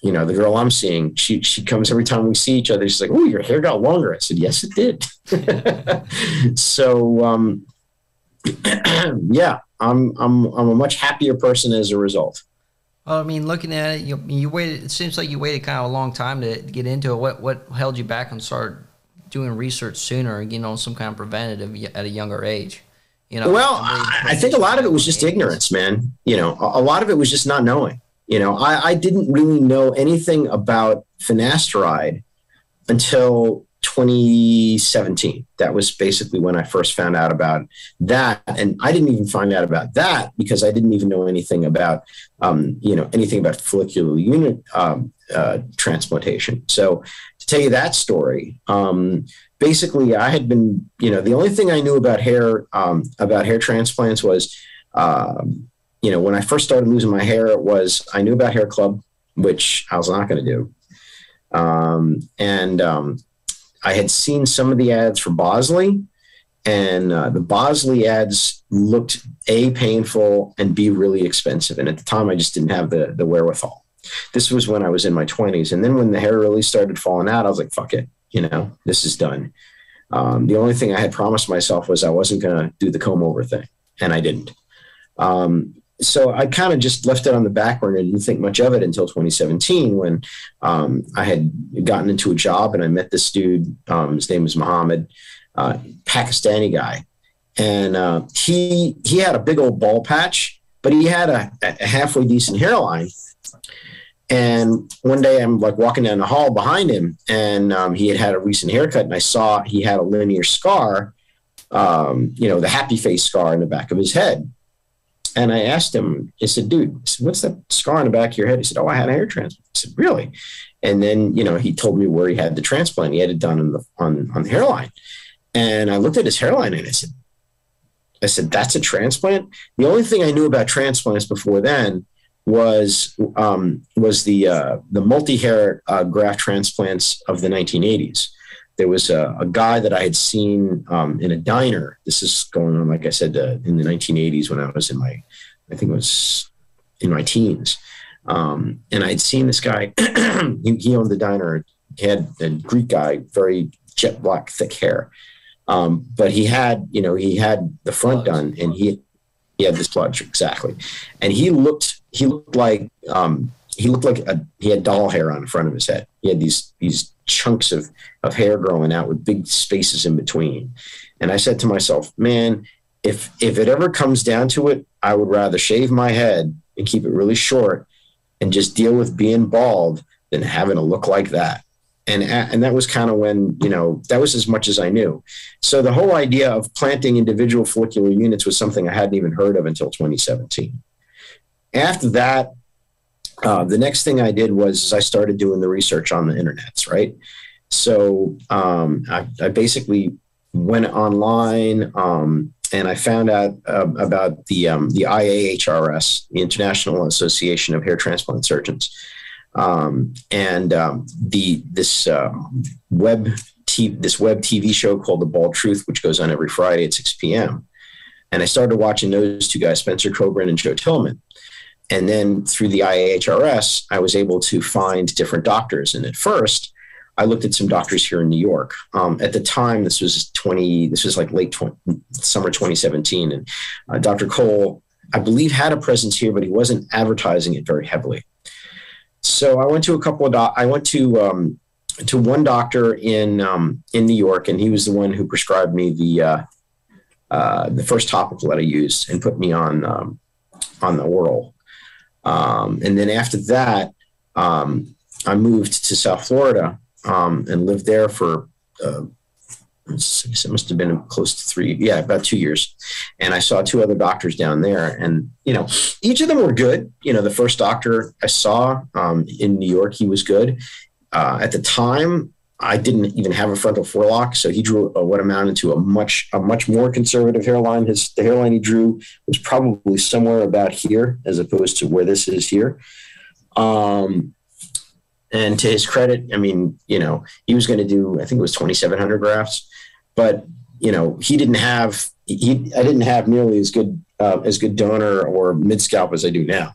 the girl I'm seeing, she comes every time we see each other. She's like, "Oh, your hair got longer." I said, "Yes, it did." So, yeah, I'm a much happier person as a result. Well, I mean, looking at it, you waited. It seems like you waited kind of a long time to get into it. What held you back and start doing research sooner and getting on some kind of preventative at a younger age? Well, I think a lot of it was just ignorance, man. A lot of it was just not knowing. I didn't really know anything about finasteride until 2017. That was basically when I first found out about that. And I didn't even find out about that because I didn't even know anything about, anything about follicular unit transplantation. So to tell you that story, basically I had been, the only thing I knew about hair transplants was, when I first started losing my hair, I knew about Hair Club, which I was not going to do. I had seen some of the ads for Bosley, and the Bosley ads looked A, painful, and B, really expensive. And at the time, I just didn't have the wherewithal. This was when I was in my 20s. And then when the hair really started falling out, I was like, fuck it, this is done. The only thing I had promised myself was I wasn't going to do the comb over thing, and I didn't. So I kind of just left it on the back burner and didn't think much of it until 2017 when I had gotten into a job and I met this dude. His name was Muhammad, Pakistani guy. And he had a big old bald patch, but he had a halfway decent hairline. And one day I'm like walking down the hall behind him and he had a recent haircut and I saw he had a linear scar, the happy face scar in the back of his head. And I asked him, I said, dude, what's that scar on the back of your head? He said, oh, I had a hair transplant. I said, really? And then, he told me where he had the transplant. He had it done on the hairline. And I looked at his hairline and I said, that's a transplant? The only thing I knew about transplants before then was the multi-hair graft transplants of the 1980s. There was a guy that I had seen in a diner. This is going on, like I said, in the 1980s when I was in my teens. And I'd seen this guy, he owned the diner. He had a Greek guy, very jet black, thick hair. But he had the front done and he had this plug, exactly. And he looked like he had doll hair on the front of his head. He had these chunks of hair growing out with big spaces in between. And I said to myself, man, if it ever comes down to it, I would rather shave my head and keep it really short and just deal with being bald than having a look like that. And that was kind of when, that was as much as I knew. So the whole idea of planting individual follicular units was something I hadn't even heard of until 2017. After that, the next thing I did was I started doing the research on the internets, right? So I basically went online and I found out about the IAHRS, the International Association of Hair Transplant Surgeons. This web TV show called The Bald Truth, which goes on every Friday at 6 p.m. And I started watching those two guys, Spencer Coburn and Joe Tillman. And then through the IAHRS, I was able to find different doctors. And at first, I looked at some doctors here in New York. At the time, this was like summer 2017. And Dr. Cole, I believe, had a presence here, but he wasn't advertising it very heavily. So I went to to one doctor in New York, and he was the one who prescribed me the first topical that I used and put me on the oral. And then after that, I moved to South Florida and lived there for it must have been close to about 2 years. And I saw two other doctors down there, and, each of them were good. The first doctor I saw in New York, he was good. At the time, I didn't even have a frontal forelock. So he drew what amounted to a much more conservative hairline. The hairline he drew was probably somewhere about here, as opposed to where this is here. And to his credit, he was going to do, I think it was 2,700 grafts, but I didn't have nearly as good donor or mid scalp as I do now.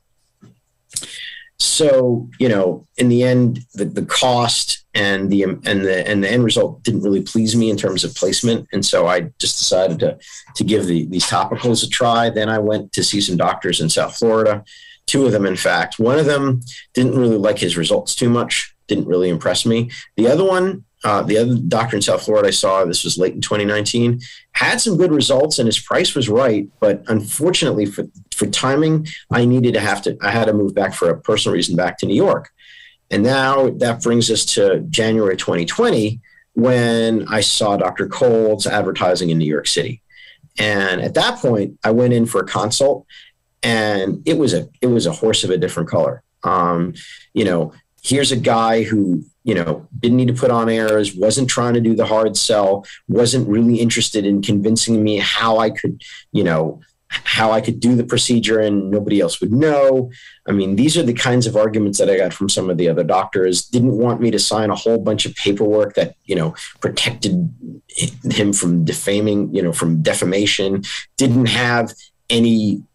So, in the end, the cost and the end result didn't really please me in terms of placement. And so I just decided to give these topicals a try. Then I went to see some doctors in South Florida. Two of them, in fact. One of them didn't really like his results too much, didn't really impress me. The other one, the other doctor in South Florida I saw, this was late in 2019, had some good results and his price was right. But unfortunately for timing, I had to move back for a personal reason back to New York. And now that brings us to January 2020, when I saw Dr. Cole's advertising in New York City. And at that point, I went in for a consult. And it was a horse of a different color. Here's a guy who, didn't need to put on airs, wasn't trying to do the hard sell, wasn't really interested in convincing me how I could do the procedure and nobody else would know. These are the kinds of arguments that I got from some of the other doctors. Didn't want me to sign a whole bunch of paperwork that, protected him from from defamation. Didn't have any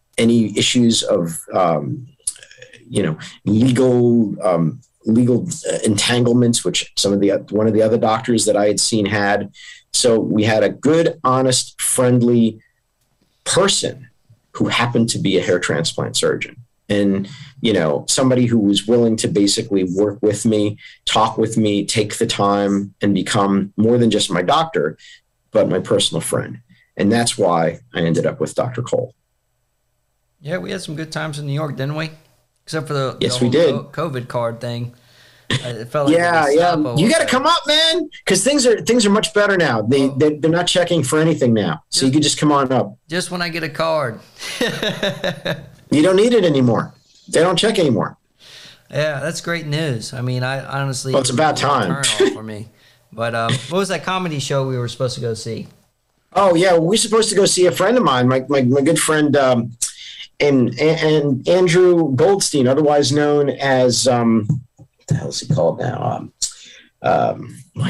issues of, legal entanglements, which one of the other doctors that I had seen had. So we had a good, honest, friendly person who happened to be a hair transplant surgeon. And, somebody who was willing to basically work with me, talk with me, take the time and become more than just my doctor, but my personal friend. And that's why I ended up with Dr. Cole. Yeah, we had some good times in New York, didn't we? Except for the we did. COVID card thing. It felt like yeah. You got to come up, man, because things are much better now. They're not checking for anything now, so you can just come on up. Just when I get a card. You don't need it anymore. They don't check anymore. Yeah, that's great news. I honestly, well, it's about time for me. But what was that comedy show we were supposed to go see? Oh yeah, we were supposed to go see a friend of mine, my good friend. And Andrew Goldstein, otherwise known as what the hell is he called now? I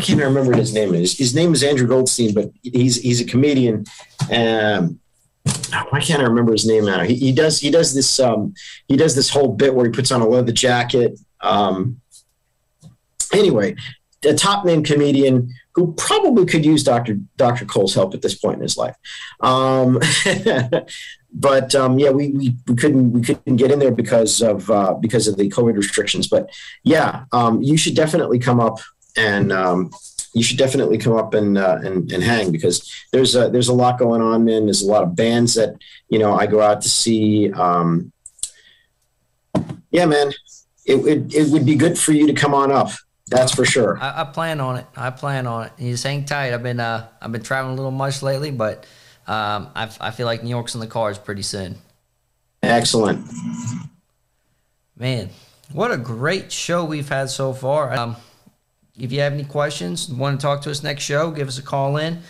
can't remember what his name is. His name is Andrew Goldstein, but he's a comedian. Why can't I remember his name now? He does this whole bit where he puts on a leather jacket. Anyway, a top name comedian who probably could use Dr. Cole's help at this point in his life. But we couldn't get in there because of the COVID restrictions. But yeah, you should definitely come up and hang, because there's a lot going on, man. There's a lot of bands that I go out to see. Yeah, man, it would be good for you to come on up. That's for sure. I plan on it. I plan on it. You just hang tight. I've been traveling a little much lately, but I feel like New York's in the cards pretty soon. Excellent. Man, what a great show we've had so far. If you have any questions, want to talk to us next show, give us a call in.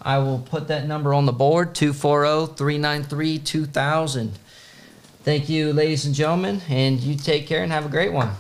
I will put that number on the board, 240-393-2000. Thank you, ladies and gentlemen, and you take care and have a great one.